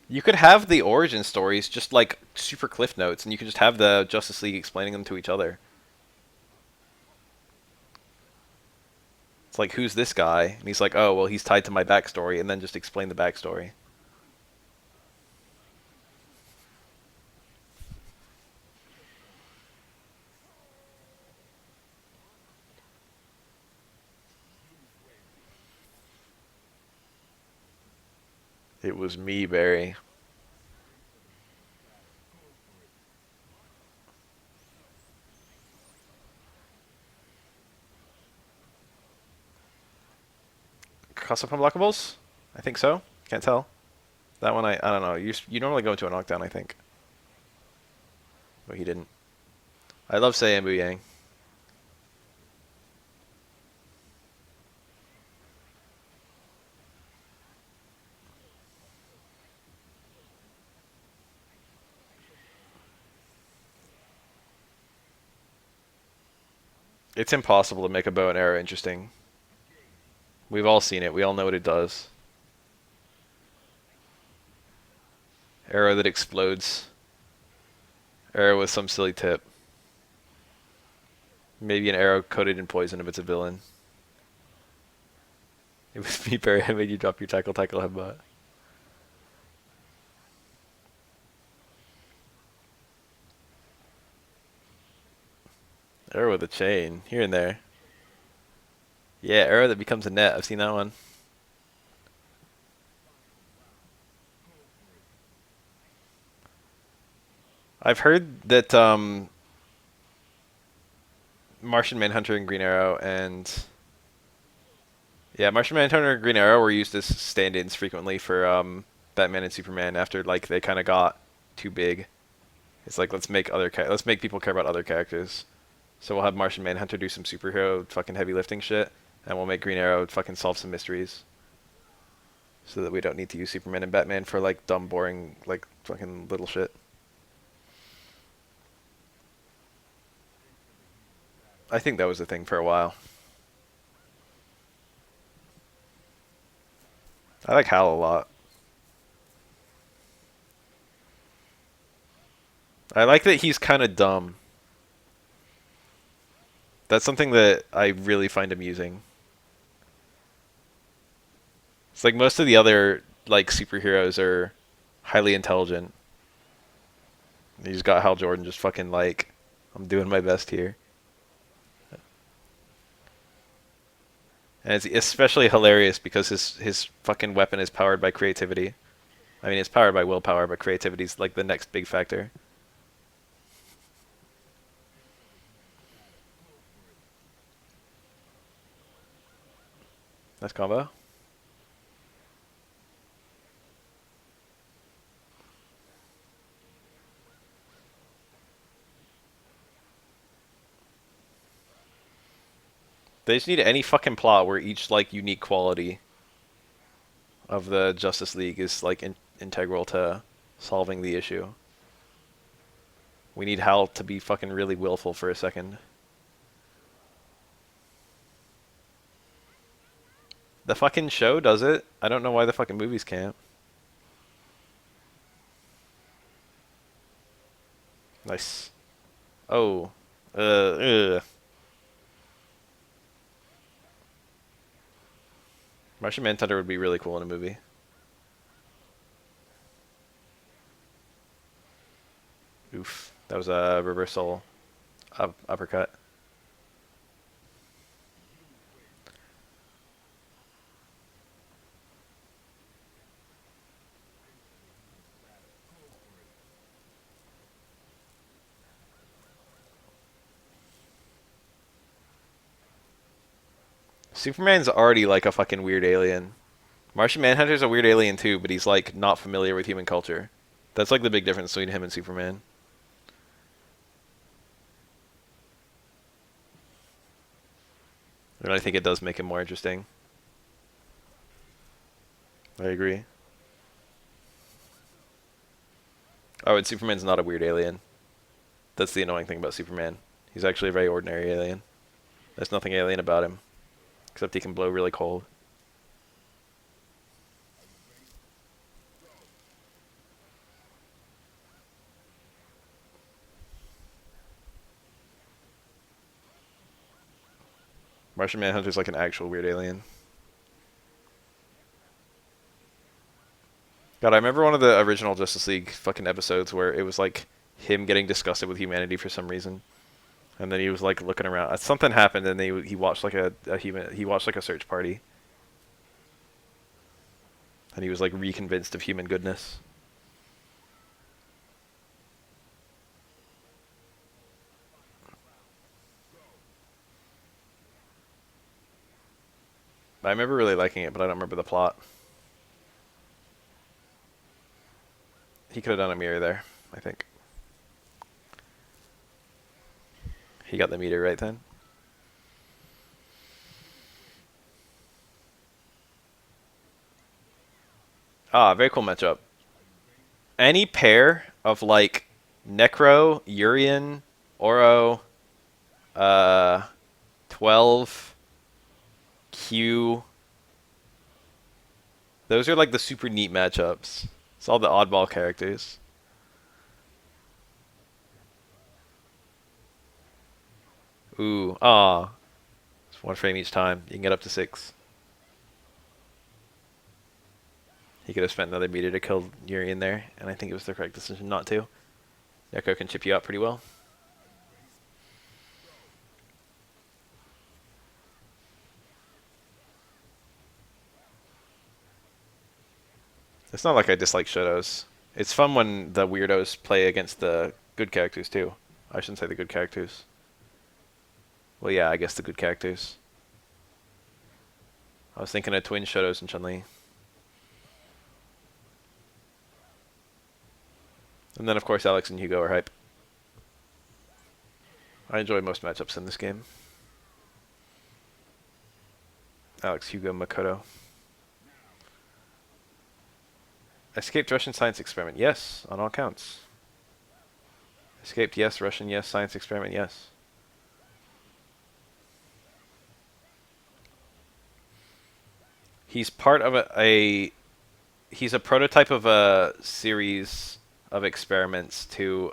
You could have the origin stories just like super cliff notes, and you could just have the Justice League explaining them to each other. It's like, who's this guy? And he's like, oh, well, he's tied to my backstory, and then just explain the backstory. It was me, Barry. Cross up unblockables? I think so. Can't tell. That one, I don't know. You normally go into a knockdown, I think. But he didn't. I love Sayambu Yang. It's impossible to make a bow and arrow interesting. We've all seen it. We all know what it does. Arrow that explodes. Arrow with some silly tip. Maybe an arrow coated in poison if it's a villain. It was me, Barry. I made you drop your tackle headbutt. Arrow with a chain. Here and there. Yeah, arrow that becomes a net. I've seen that one. I've heard that Martian Manhunter and Green Arrow and yeah, Martian Manhunter and Green Arrow were used as stand-ins frequently for Batman and Superman after like they kind of got too big. It's like let's make people care about other characters. So we'll have Martian Manhunter do some superhero fucking heavy lifting shit, and we'll make Green Arrow fucking solve some mysteries. So that we don't need to use Superman and Batman for like dumb, boring, like fucking little shit. I think that was the thing for a while. I like Hal a lot. I like that he's kind of dumb. That's something that I really find amusing. It's like most of the other like superheroes are highly intelligent. You just got Hal Jordan just fucking like, I'm doing my best here. And it's especially hilarious because his fucking weapon is powered by creativity. I mean, it's powered by willpower, but creativity's like the next big factor. Nice combo. They just need any fucking plot where each like unique quality of the Justice League is like integral to solving the issue. We need Hal to be fucking really willful for a second. The fucking show does it. I don't know why the fucking movies can't. Nice. Oh. Ugh. Martian Manhunter would be really cool in a movie. Oof. That was a reversal uppercut. Superman's already like a fucking weird alien. Martian Manhunter's a weird alien too, but he's like not familiar with human culture. That's like the big difference between him and Superman. And I think it does make him more interesting. I agree. Oh, and Superman's not a weird alien. That's the annoying thing about Superman. He's actually a very ordinary alien. There's nothing alien about him, except he can blow really cold. Martian Manhunter's like an actual weird alien. God, I remember one of the original Justice League fucking episodes where it was like him getting disgusted with humanity for some reason, and then he was like looking around. Something happened, and he watched like a human. He watched like a search party, and he was like reconvinced of human goodness. I remember really liking it, but I don't remember the plot. He could have done a mirror there, I think. He got the meter right then. Ah, very cool matchup. Any pair of like Necro, Urian, Oro, uh, 12, Q. Those are like the super neat matchups. It's all the oddball characters. Ooh, ah. It's one frame each time. You can get up to 6. He could have spent another meter to kill Urian there, and I think it was the correct decision not to. Echo can chip you out pretty well. It's not like I dislike Shadows. It's fun when the weirdos play against the good characters too. I shouldn't say the good characters. Well, yeah, I guess the good characters. I was thinking of Twin Shadows and Chun-Li. And then, of course, Alex and Hugo are hype. I enjoy most matchups in this game. Alex, Hugo, Makoto. Escaped Russian science experiment. Yes, on all counts. Escaped, yes. Russian, yes. Science experiment, yes. He's part of he's a prototype of a series of experiments to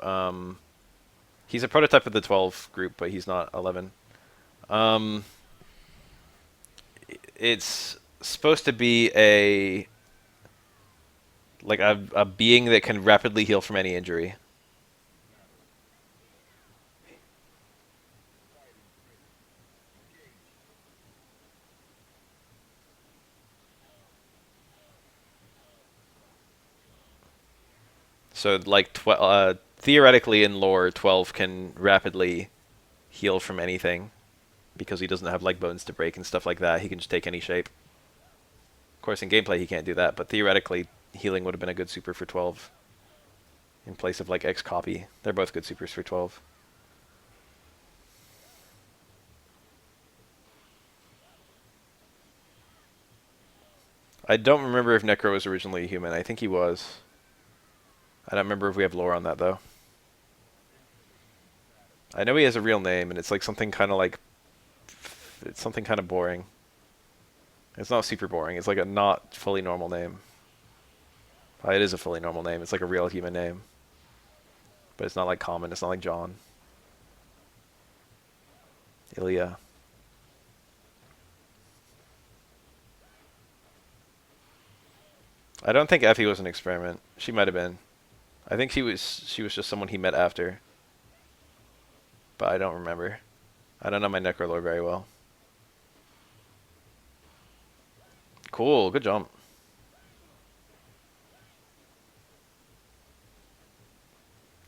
he's a prototype of the 12 group, but he's not 11. Um, it's supposed to be a being that can rapidly heal from any injury. So like theoretically in lore, 12 can rapidly heal from anything because he doesn't have like bones to break and stuff like that. He can just take any shape. Of course, in gameplay he can't do that, but theoretically healing would have been a good super for 12 in place of like X copy. They're both good supers for 12. I don't remember if Necro was originally a human. I think he was. I don't remember if we have lore on that though. I know he has a real name, and it's like something kind of like it's something kind of boring. It's not super boring. It's like a not fully normal name. It is a fully normal name. It's like a real human name. But it's not like common. It's not like John. Ilya. I don't think Effie was an experiment. She might have been. I think she was just someone he met after. But I don't remember. I don't know my Necrolore very well. Cool, good jump.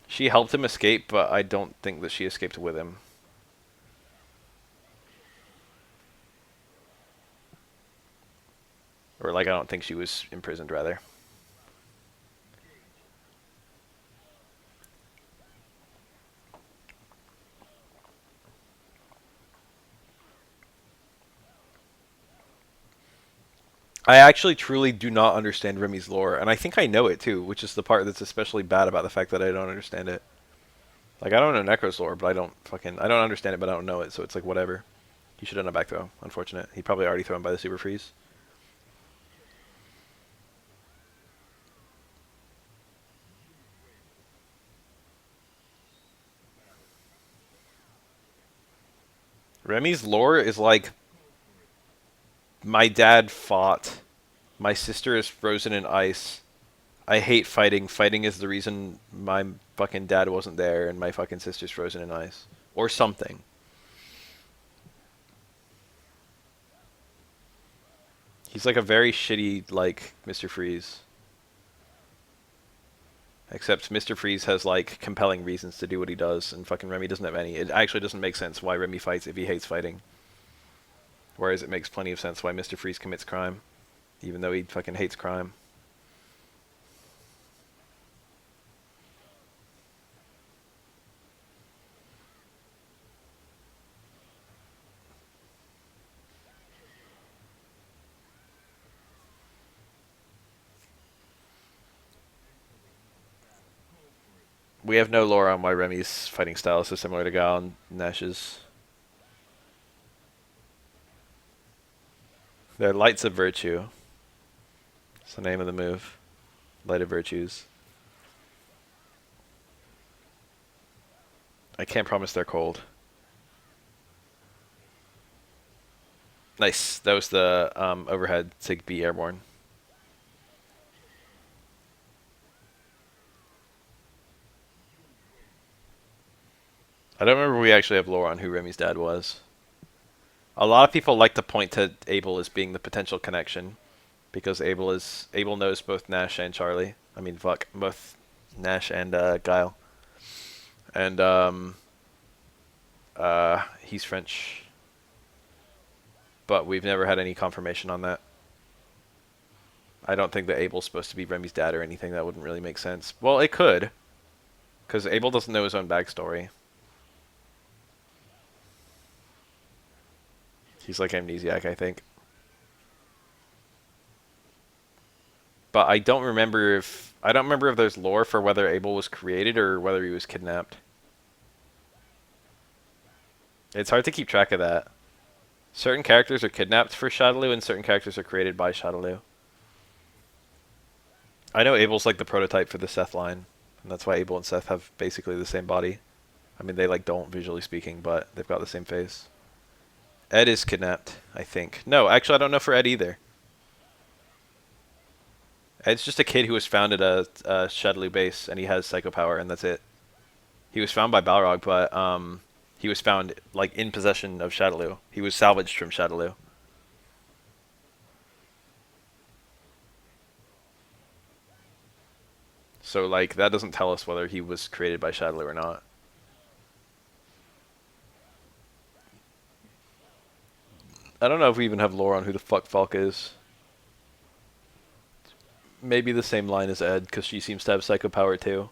She helped him escape, but I don't think that she escaped with him. Or like I don't think she was imprisoned rather. I actually truly do not understand Remy's lore, and I think I know it too, which is the part that's especially bad about the fact that I don't understand it. Like I don't know Necro's lore, but I don't understand it, but I don't know it, so it's like whatever. He should have done a back throw. Unfortunate. He probably already thrown by the super freeze. Remy's lore is like my dad fought. My sister is frozen in ice. I hate fighting. Fighting is the reason my fucking dad wasn't there and my fucking sister's frozen in ice. Or something. He's like a very shitty, like, Mr. Freeze. Except Mr. Freeze has, like, compelling reasons to do what he does, and fucking Remy doesn't have any. It actually doesn't make sense why Remy fights if he hates fighting. Whereas it makes plenty of sense why Mr. Freeze commits crime. Even though he fucking hates crime. We have no lore on why Remy's fighting style is so similar to Gal and Nash's. They're lights of virtue. It's the name of the move. Light of virtues. I can't promise they're cold. Nice. That was the overhead to be airborne. I don't remember we actually have lore on who Remy's dad was. A lot of people like to point to Abel as being the potential connection because Abel knows both Nash and Charlie. I mean, fuck, both Nash and Guile. And he's French, but we've never had any confirmation on that. I don't think that Abel's supposed to be Remy's dad or anything. That wouldn't really make sense. Well, it could, because Abel doesn't know his own backstory. He's like amnesiac, I think. But I don't remember if there's lore for whether Abel was created or whether he was kidnapped. It's hard to keep track of that. Certain characters are kidnapped for Shadaloo, and certain characters are created by Shadaloo. I know Abel's like the prototype for the Seth line, and that's why Abel and Seth have basically the same body. I mean, they like don't visually speaking, but they've got the same face. Ed is kidnapped, I think. No, actually, I don't know for Ed either. Ed's just a kid who was found at a Shadaloo base, and he has psycho power, and that's it. He was found by Balrog, but he was found like in possession of Shadaloo. He was salvaged from Shadaloo. So like that doesn't tell us whether he was created by Shadaloo or not. I don't know if we even have lore on who the fuck Falk is. Maybe the same line as Ed, because she seems to have psycho power too.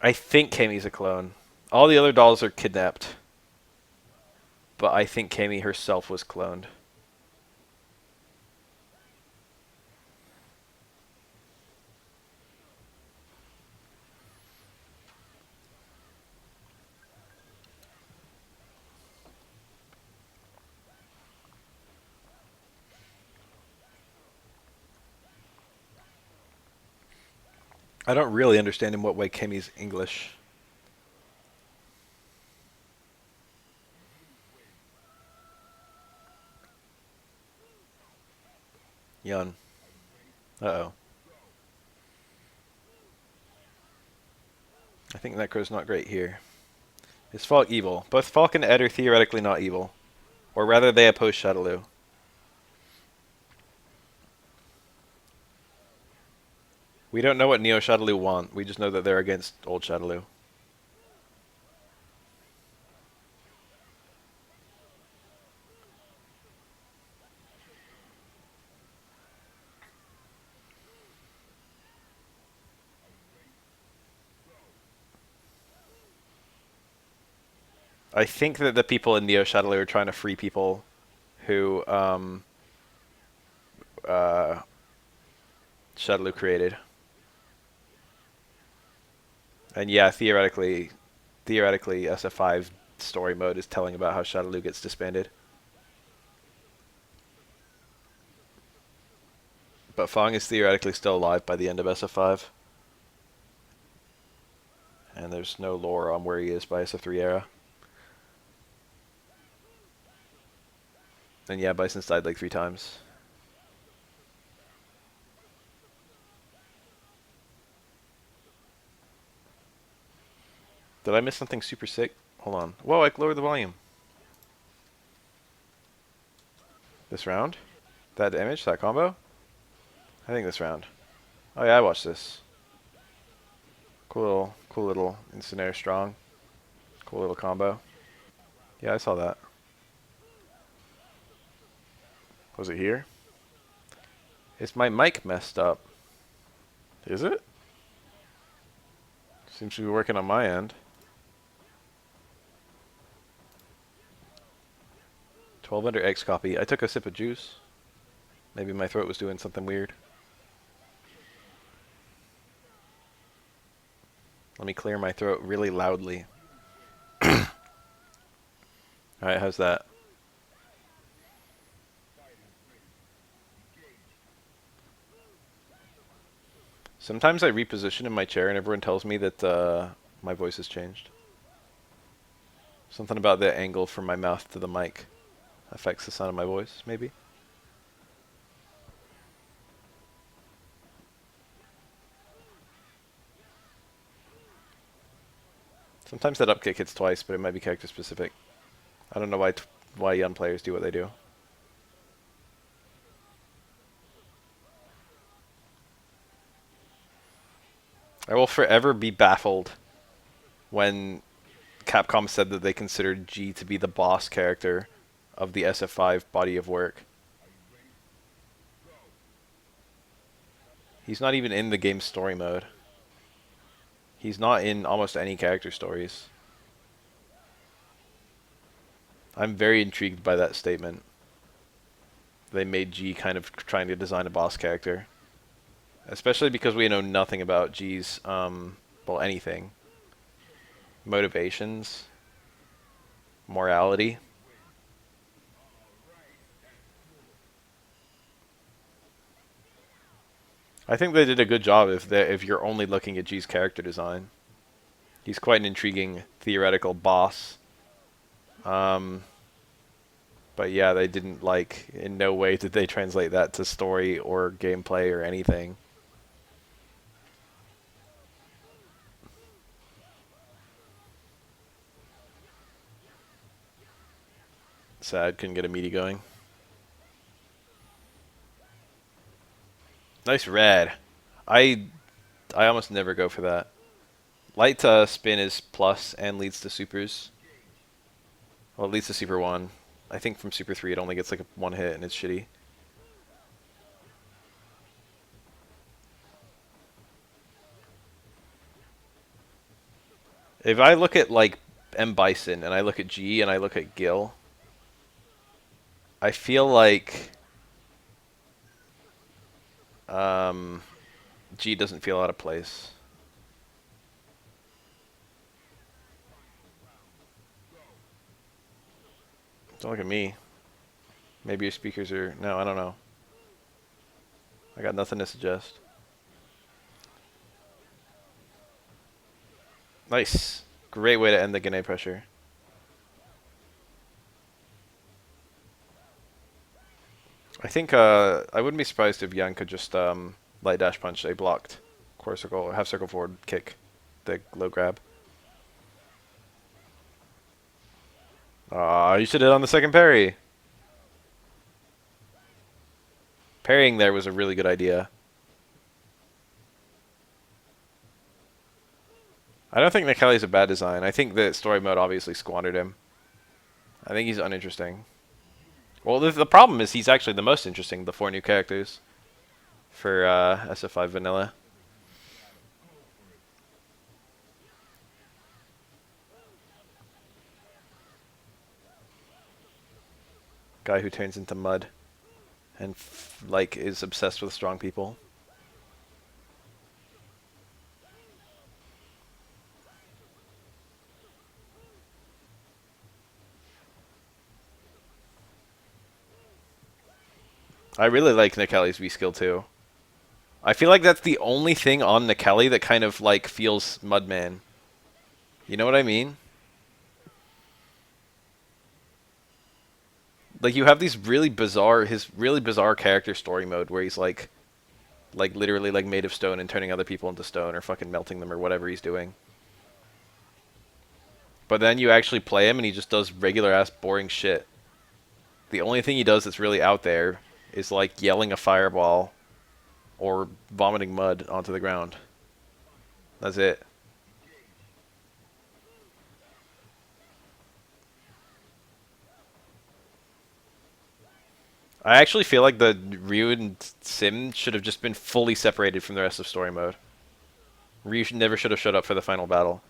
I think Kami's a clone. All the other dolls are kidnapped. But I think Kami herself was cloned. I don't really understand in what way Kemi's English. Yun. Uh-oh. I think Necro's not great here. Is Falk evil? Both Falk and Ed are theoretically not evil. Or rather, they oppose Shadaloo. We don't know what Neo Shadaloo want. We just know that they're against old Shadaloo. I think that the people in Neo Shadaloo are trying to free people who uh, Shadaloo created. And yeah, theoretically, SF5 story mode is telling about how Shadaloo gets disbanded. But Fong is theoretically still alive by the end of SF5. And there's no lore on where he is by SF3 era. And yeah, Bison's died like 3 times. Did I miss something super sick? Hold on. Whoa, I lowered the volume. This round? That damage? That combo? I think this round. Oh yeah, I watched this. Cool little instant air strong. Cool little combo. Yeah, I saw that. Was it here? Is my mic messed up? Is it? Seems to be working on my end. 12 under X copy. I took a sip of juice. Maybe my throat was doing something weird. Let me clear my throat really loudly. Alright, how's that? Sometimes I reposition in my chair and everyone tells me that my voice has changed. Something about the angle from my mouth to the mic affects the sound of my voice, maybe? Sometimes that upkick hits twice, but it might be character specific. I don't know why young players do what they do. I will forever be baffled when Capcom said that they considered G to be the boss character of the SF5 body of work. He's not even in the game's story mode. He's not in almost any character stories. I'm very intrigued by that statement. They made G kind of trying to design a boss character. Especially because we know nothing about G's, well, anything. Motivations. Morality. I think they did a good job if you're only looking at G's character design. He's quite an intriguing theoretical boss. But yeah, they didn't in no way did they translate that to story or gameplay or anything. Sad, couldn't get a meaty going. Nice red. I I almost never go for that. Light spin is plus and leads to supers. Well, it leads to super 1. I think from super 3 it only gets like a 1 hit and it's shitty. If I look at like M Bison and I look at G and I look at Gil, I feel like G doesn't feel out of place. Don't look at me. Maybe your speakers are... No, I don't know. I got nothing to suggest. Nice. Great way to end the Gane pressure. I think I wouldn't be surprised if Yang could just light dash punch a blocked core circle, half circle forward kick, the low grab. Ah, you should hit on the second parry. Parrying there was a really good idea. I don't think Nikali's a bad design. I think that story mode obviously squandered him. I think he's uninteresting. Well, the problem is he's actually the most interesting, the 4 new characters for SF5 Vanilla. Guy who turns into mud and like is obsessed with strong people. I really like Nikali's V skill too. I feel like that's the only thing on Nikali that kind of like feels Mudman. You know what I mean? Like you have these his really bizarre character story mode where he's like literally like made of stone and turning other people into stone or fucking melting them or whatever he's doing. But then you actually play him and he just does regular ass boring shit. The only thing he does that's really out there is like yelling a fireball or vomiting mud onto the ground. That's it. I actually feel like the Ryu and Sim should have just been fully separated from the rest of story mode. Ryu never should have showed up for the final battle.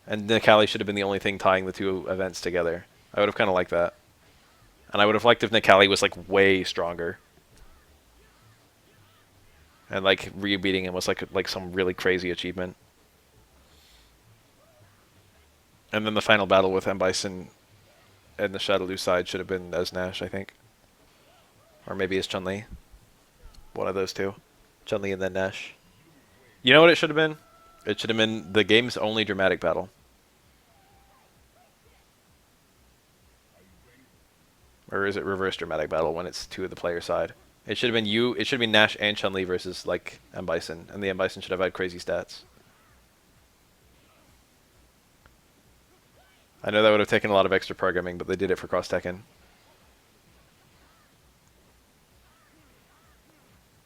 And Nikali should have been the only thing tying the two events together. I would have kind of liked that. And I would have liked if Nikali was like way stronger. And like Ryu beating him was like some really crazy achievement. And then the final battle with M. Bison and the Shadowloo side should have been as Nash, I think. Or maybe as Chun-Li. One of those two. Chun-Li and then Nash. You know what it should have been? It should have been the game's only dramatic battle. Or is it reverse dramatic battle when it's two of the player side? It should have been it should have been Nash and Chun-Li versus like M. Bison. And the M. Bison should have had crazy stats. I know that would have taken a lot of extra programming, but they did it for Cross Tekken.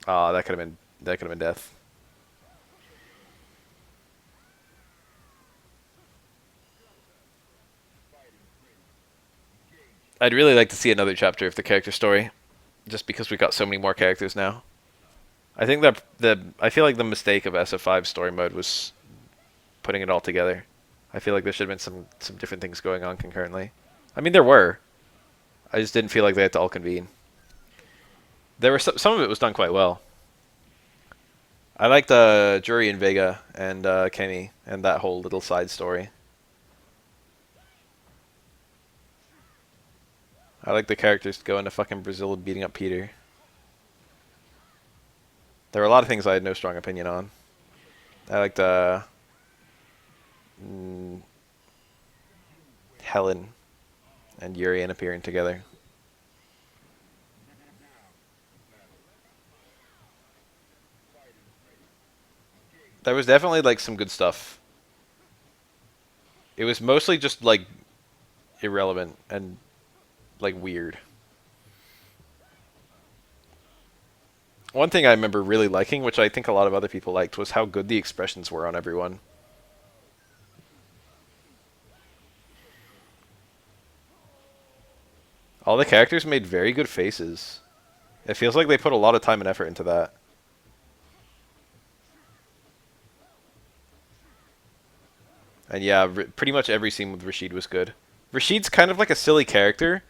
Ah, that could have been death. I'd really like to see another chapter of the character story, just because we got so many more characters now. I think that I feel like the mistake of SF5 story mode was putting it all together. I feel like there should have been some different things going on concurrently. I mean, there were. I just didn't feel like they had to all convene. There were some of it was done quite well. I liked Jury and Vega and Kenny and that whole little side story. I like the characters going to fucking Brazil and beating up Peter. There were a lot of things I had no strong opinion on. I liked Helen and Urian appearing together. There was definitely like some good stuff. It was mostly just like irrelevant and like weird. One thing I remember really liking, which I think a lot of other people liked, was how good the expressions were on everyone. All the characters made very good faces. It feels like they put a lot of time and effort into that. And yeah, pretty much every scene with Rashid was good. Rashid's kind of like a silly character,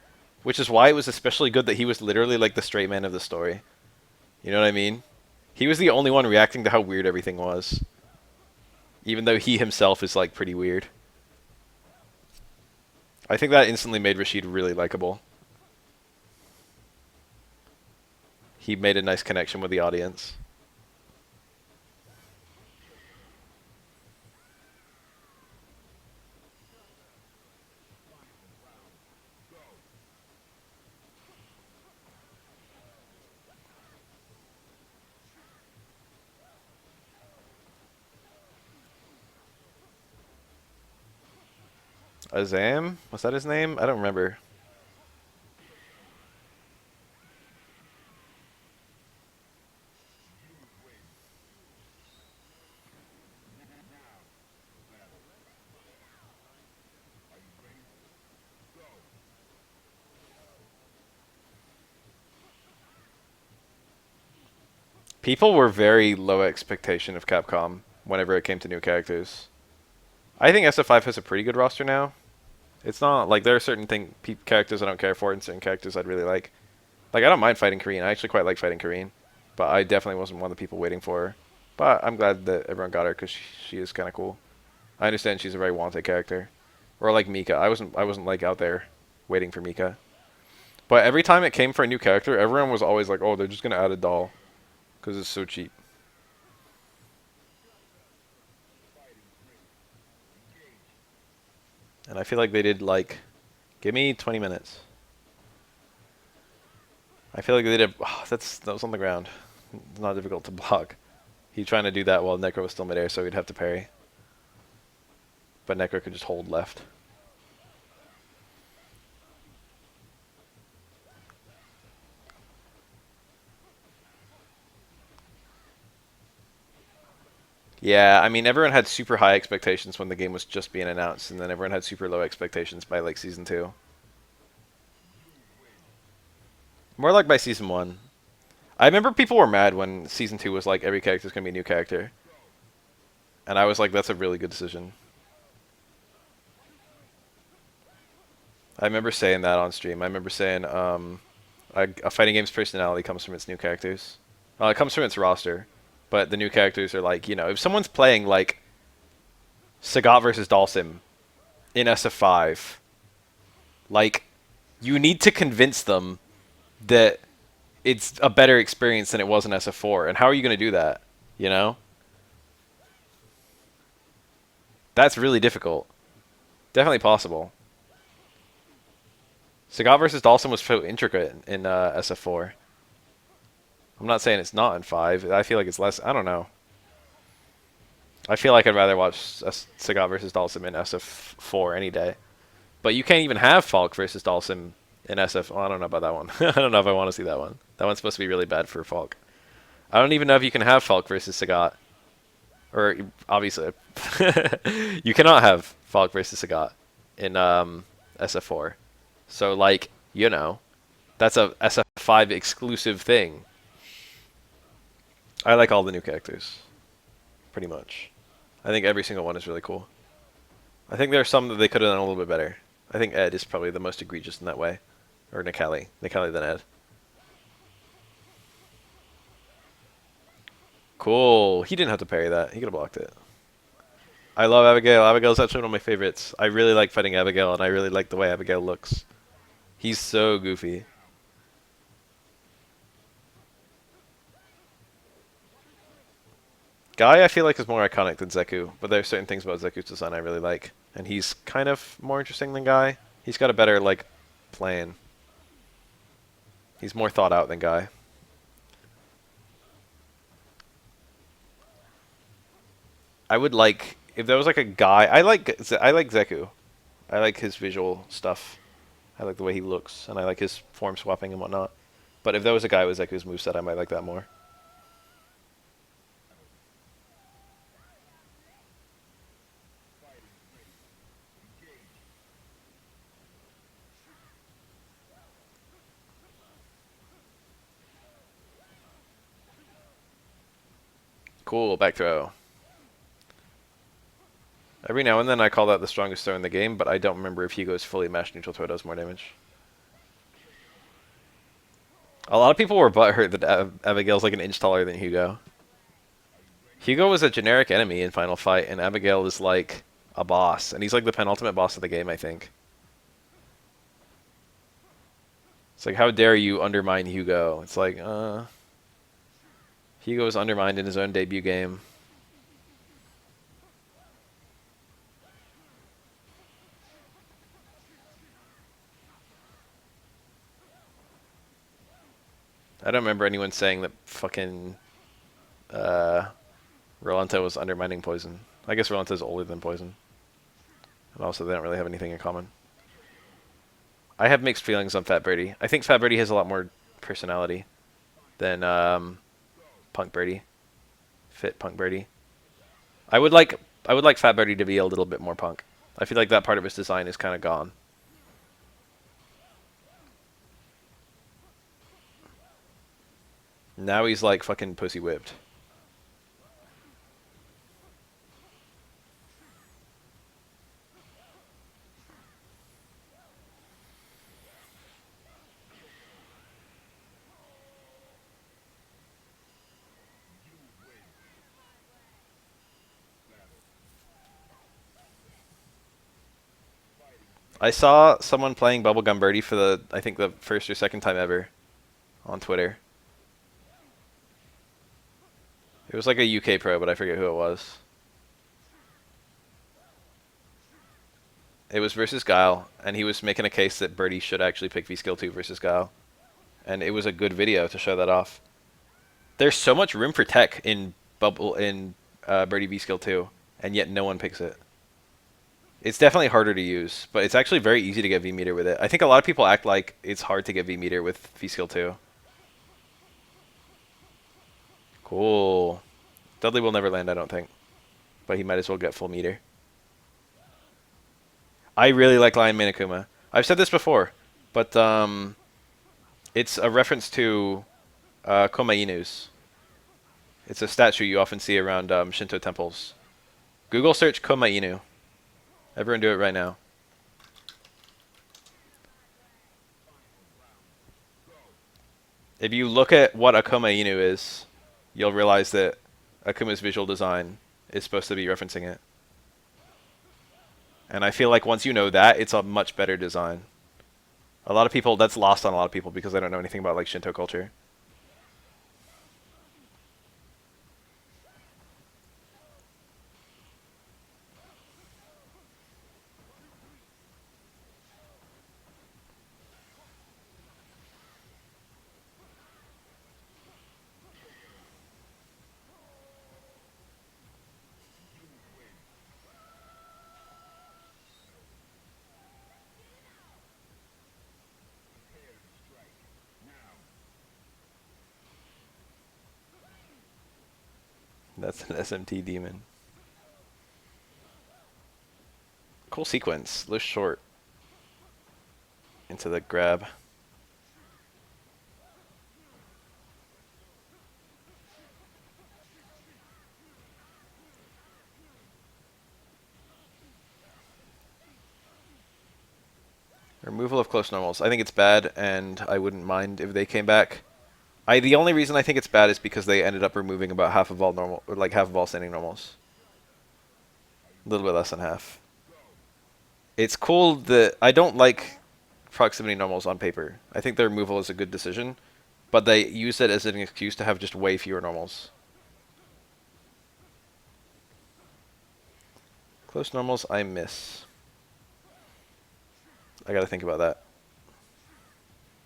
which is why it was especially good that he was literally like the straight man of the story. You know what I mean? He was the only one reacting to how weird everything was. Even though he himself is like pretty weird. I think that instantly made Rashid really likable. He made a nice connection with the audience. Azam? Was that his name? I don't remember. People were very low expectation of Capcom whenever it came to new characters. I think SF5 has a pretty good roster now. It's not like there are certain characters I don't care for and certain characters I'd really like. Like I don't mind fighting Korean. I actually quite like fighting Korean, but I definitely wasn't one of the people waiting for her. But I'm glad that everyone got her because she is kind of cool. I understand she's a very wanted character, or like Mika. I wasn't like out there waiting for Mika. But every time it came for a new character, everyone was always like, "Oh, they're just gonna add a doll because it's so cheap." And I feel like they did like, give me 20 minutes. I feel like they did. Oh, that was on the ground. It's not difficult to block. He trying to do that while Necro was still midair, so he'd have to parry. But Necro could just hold left. Yeah, I mean, everyone had super high expectations when the game was just being announced, and then everyone had super low expectations by like season 2. More like by season 1. I remember people were mad when season 2 was like every character's gonna be a new character, and I was like, that's a really good decision. I remember saying that on stream. I remember saying, a fighting game's personality comes from its new characters. Well, it comes from its roster, but the new characters are like, if someone's playing like Sagat versus Dalsim in SF5, like, you need to convince them that it's a better experience than it was in SF4. And how are you going to do that? You know? That's really difficult. Definitely possible. Sagat versus Dalsim was so intricate in SF4. I'm not saying it's not in 5. I feel like it's less. I don't know. I feel like I'd rather watch Sagat versus Dalsim in SF4 any day. But you can't even have Falk versus Dalsim in SF. Oh, I don't know about that one. I don't know if I want to see that one. That one's supposed to be really bad for Falk. I don't even know if you can have Falk versus Sagat. Or, obviously, you cannot have Falk versus Sagat in SF4. So, like, that's a SF5 exclusive thing. I like all the new characters, pretty much. I think every single one is really cool. I think there are some that they could have done a little bit better. I think Ed is probably the most egregious in that way. Or Nikali. Nikali than Ed. Cool. He didn't have to parry that. He could have blocked it. I love Abigail. Abigail's actually one of my favorites. I really like fighting Abigail, and I really like the way Abigail looks. He's so goofy. Guy, I feel like, is more iconic than Zeku, but there are certain things about Zeku's design I really like. And he's kind of more interesting than Guy. He's got a better, like, plan. He's more thought out than Guy. I would like if there was like a guy. I like Zeku. I like his visual stuff. I like the way he looks, and I like his form swapping and whatnot. But if there was a guy with Zeku's moveset, I might like that more. Cool, back throw. Every now and then I call that the strongest throw in the game, but I don't remember if Hugo's fully mashed neutral throw does more damage. A lot of people were butthurt that Abigail's like an inch taller than Hugo. Hugo was a generic enemy in Final Fight, and Abigail is like a boss, and he's like the penultimate boss of the game, I think. It's like, how dare you undermine Hugo? It's like, Hugo was undermined in his own debut game. I don't remember anyone saying that fucking Rolanta was undermining Poison. I guess Rolanta's older than Poison. And also, they don't really have anything in common. I have mixed feelings on Fat Birdie. I think Fat Birdie has a lot more personality than Punk Birdie. Fit Punk Birdie. I would like Fat Birdie to be a little bit more punk. I feel like that part of his design is kind of gone. Now he's like fucking pussy whipped. I saw someone playing Bubblegum Birdie for I think the first or second time ever on Twitter. It was like a UK pro, but I forget who it was. It was versus Guile, and he was making a case that Birdie should actually pick V-Skill 2 versus Guile. And it was a good video to show that off. There's so much room for tech in Birdie V-Skill 2, and yet no one picks it. It's definitely harder to use, but it's actually very easy to get V-meter with it. I think a lot of people act like it's hard to get V-meter with V-Skill 2. Cool. Dudley will never land, I don't think. But he might as well get full meter. I really like Lion Manakuma. I've said this before, but it's a reference to Koma Inus. It's a statue you often see around Shinto temples. Google search Koma Inu. Everyone do it right now. If you look at what a Koma Inu is, you'll realize that Akuma's visual design is supposed to be referencing it. And I feel like once you know that, it's a much better design. A lot of people, that's lost on a lot of people because they don't know anything about like Shinto culture. That's an SMT demon. Cool sequence. Low short into the grab. Removal of close normals. I think it's bad, and I wouldn't mind if they came back. The only reason I think it's bad is because they ended up removing about half of all normal, or like half of all standing normals. A little bit less than half. It's cool that I don't like proximity normals on paper. I think their removal is a good decision, but they use it as an excuse to have just way fewer normals. Close normals I miss. I gotta think about that.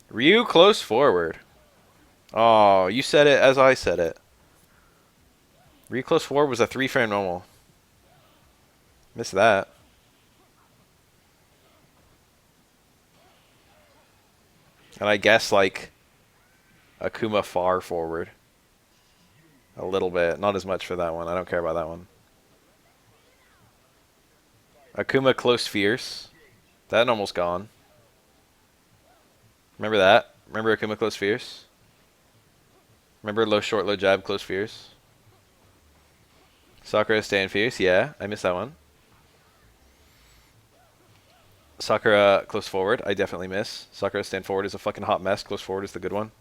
Ryu close forward. Oh, you said it as I said it. Ryu close forward was a 3-frame normal. Missed that. And I guess like Akuma far forward. A little bit. Not as much for that one. I don't care about that one. Akuma close fierce. That almost gone. Remember that? Remember Akuma close fierce? Remember low short, low jab, close fierce? Sakura stand fierce, yeah. I missed that one. Sakura close forward, I definitely miss. Sakura stand forward is a fucking hot mess. Close forward is the good one.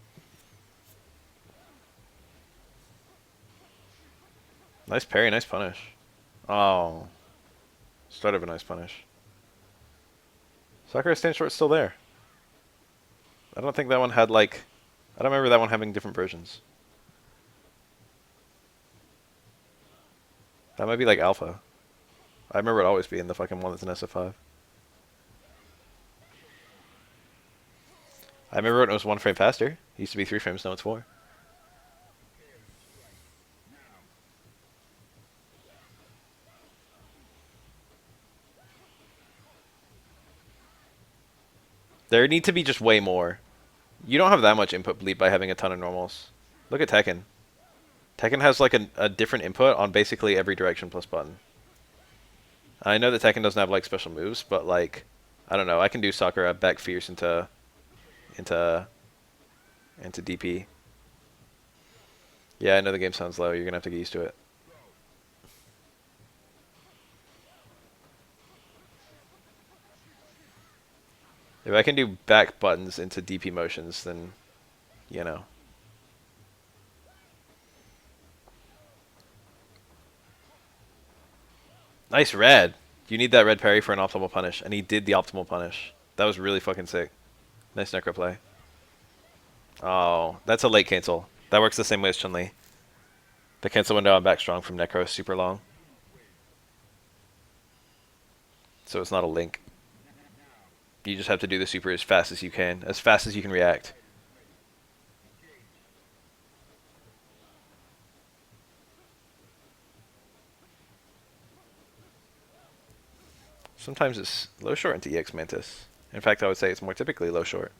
Nice parry, nice punish. Oh. Start of a nice punish. Sakura stand short's still there. I don't think that one had like... I don't remember that one having different versions. That might be like alpha. I remember it always being the fucking one that's an SF5. I remember when it was 1 frame faster. It used to be 3 frames, now it's 4. There need to be just way more. You don't have that much input bleed by having a ton of normals. Look at Tekken. Tekken has like a different input on basically every direction plus button. I know that Tekken doesn't have like special moves, but like, I don't know. I can do Sakura back fierce into into DP. Yeah, I know the game sounds low. You're gonna have to get used to it. If I can do back buttons into DP motions, then, you know. Nice red. You need that red parry for an optimal punish, and he did the optimal punish. That was really fucking sick. Nice necro play. Oh, that's a late cancel. That works the same way as Chun-Li. The cancel window on back strong from necro is super long. So it's not a link. You just have to do the super as fast as you can. As fast as you can react. Sometimes it's low short into EX Mantis. In fact, I would say it's more typically low short.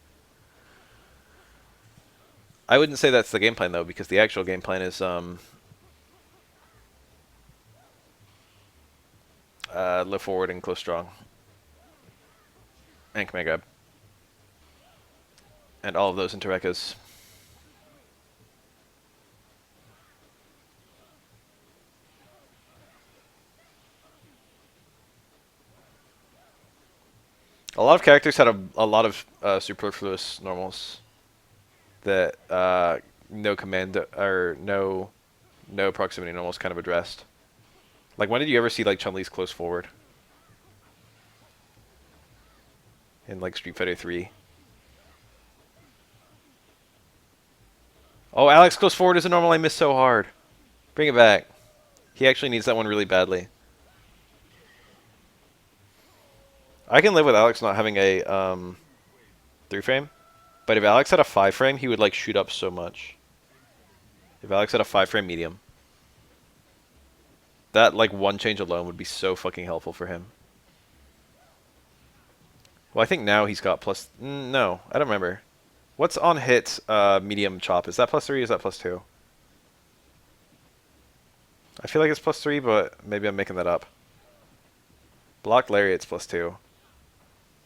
I wouldn't say that's the game plan though, because the actual game plan is low forward and close strong. And command grab. And all of those into Rekkas. A lot of characters had a lot of superfluous normals that no command or no proximity normals kind of addressed. Like, when did you ever see like Chun-Li's close forward in like Street Fighter 3? Oh, Alex close forward is a normal I missed so hard. Bring it back. He actually needs that one really badly. I can live with Alex not having a 3-frame, but if Alex had a 5-frame, he would like shoot up so much. If Alex had a 5-frame medium, that like one change alone would be so fucking helpful for him. Well, I think now he's got plus... No, I don't remember. What's on hit medium chop? Is that +3 or is that +2? I feel like it's +3, but maybe I'm making that up. Block lariat's +2.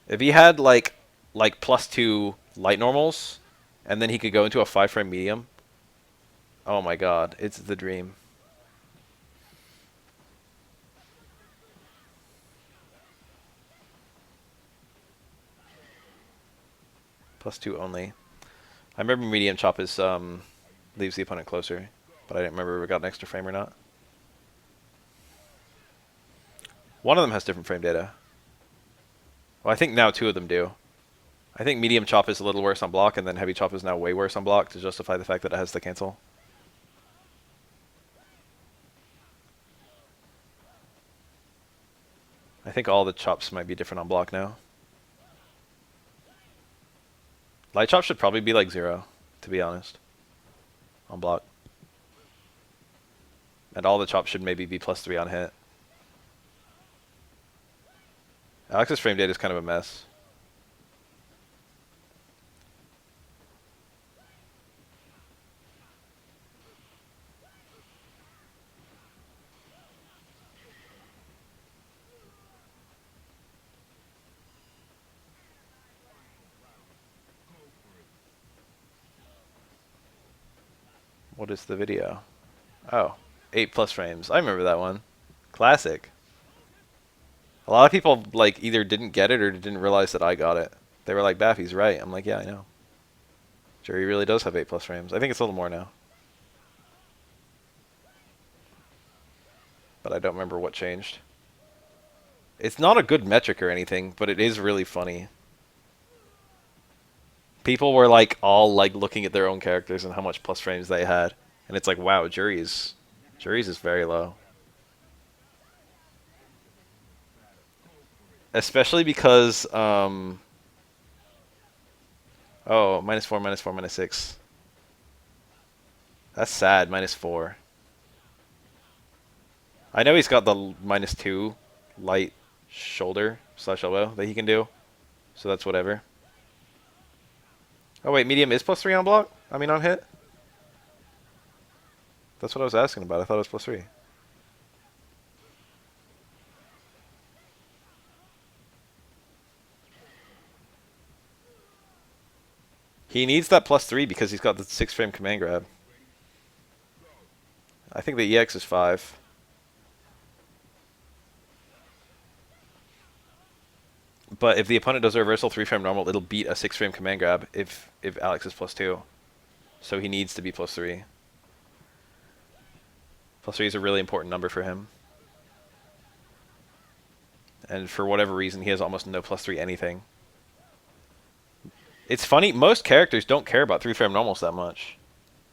If he had like +2 light normals, and then he could go into a 5-frame medium. Oh my god, it's the dream. +2 only. I remember medium chop is leaves the opponent closer, but I didn't remember if it got an extra frame or not. One of them has different frame data. Well, I think now 2 of them do. I think medium chop is a little worse on block, and then heavy chop is now way worse on block to justify the fact that it has the cancel. I think all the chops might be different on block now. Light chop should probably be like 0, to be honest, on block. And all the chops should maybe be +3 on hit. Alex's frame data is kind of a mess. What is the video? Oh, 8+ frames. I remember that one. Classic. A lot of people like either didn't get it or didn't realize that I got it. They were like, Baffy's right. I'm like, yeah, I know. Jerry really does have 8+ frames. I think it's a little more now. But I don't remember what changed. It's not a good metric or anything, but it is really funny. People were like all like looking at their own characters and how much plus frames they had. And it's like, wow, Jury's is very low. Especially because, oh, -4, -4, -6. That's sad, -4. I know he's got the -2 light shoulder / elbow that he can do, so that's whatever. Oh wait, medium is +3 on block? I mean on hit? That's what I was asking about. I thought it was +3. He needs that +3 because he's got the 6-frame command grab. I think the EX is 5. But if the opponent does a reversal 3-frame normal, it'll beat a 6-frame command grab if Alex is +2. So he needs to be +3. +3 is a really important number for him. And for whatever reason, he has almost no +3 anything. It's funny, most characters don't care about 3-frame normals that much.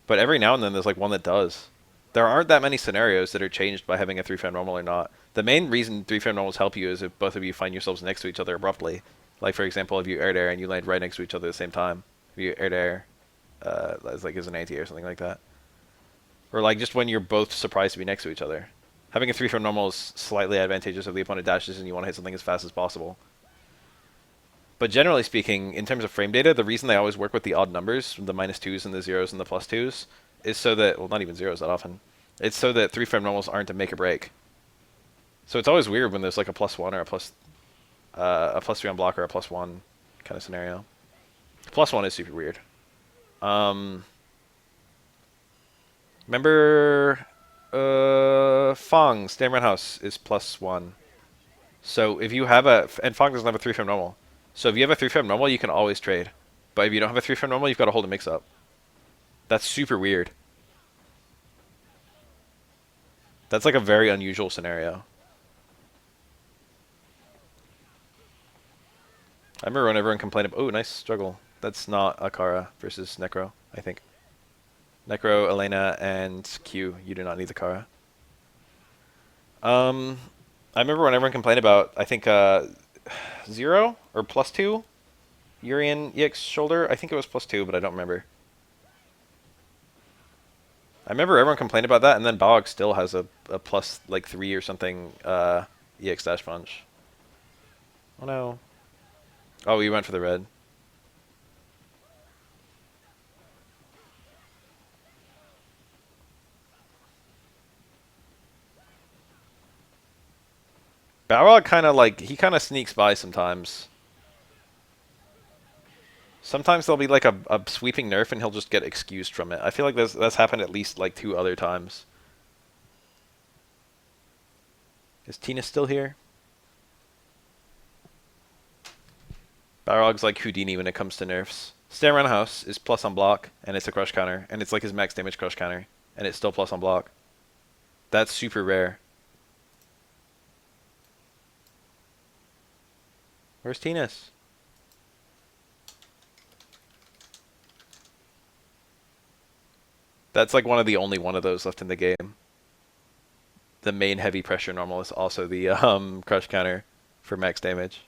But every now and then there's like one that does. There aren't that many scenarios that are changed by having a 3-frame normal or not. The main reason 3-frame normals help you is if both of you find yourselves next to each other abruptly. Like for example, if you air to air and you land right next to each other at the same time. If you air to air as like as an anti-air or something like that. Or like just when you're both surprised to be next to each other. Having a 3-frame normal is slightly advantageous if the opponent dashes and you want to hit something as fast as possible. But generally speaking, in terms of frame data, the reason they always work with the odd numbers, the -2s and the 0s and the +2s, is so that, well, not even 0s that often, it's so that 3-frame normals aren't a make or break. So it's always weird when there's like a +1 or a +3 on block or a +1 kind of scenario. +1 is super weird. Remember Fong, Stand House is +1. So if you have and Fong doesn't have a 3-frame normal. So if you have a 3-frame normal, you can always trade. But if you don't have a 3-frame normal, you've got to hold a mix-up. That's super weird. That's like a very unusual scenario. I remember when everyone complained about, oh, nice struggle. That's not Akara versus Necro, I think. Necro, Elena, and Q, you do not need the Kara. I remember when everyone complained about, I think, 0 or +2 Urian EX shoulder. I think it was +2, but I don't remember. I remember everyone complained about that, and then Balrog still has a +3 or something EX dash punch. Oh no. Oh, we went for the red. Balrog kind of like, he kind of sneaks by sometimes. Sometimes there'll be like a sweeping nerf and he'll just get excused from it. I feel like that's happened at least like 2 other times. Is Tina still here? Balrog's like Houdini when it comes to nerfs. Stand Around House is plus on block, and it's a crush counter, and it's like his max damage crush counter, and it's still plus on block. That's super rare. Where's Tinas? That's like one of the only one of those left in the game. The main heavy pressure normal is also the crush counter for max damage.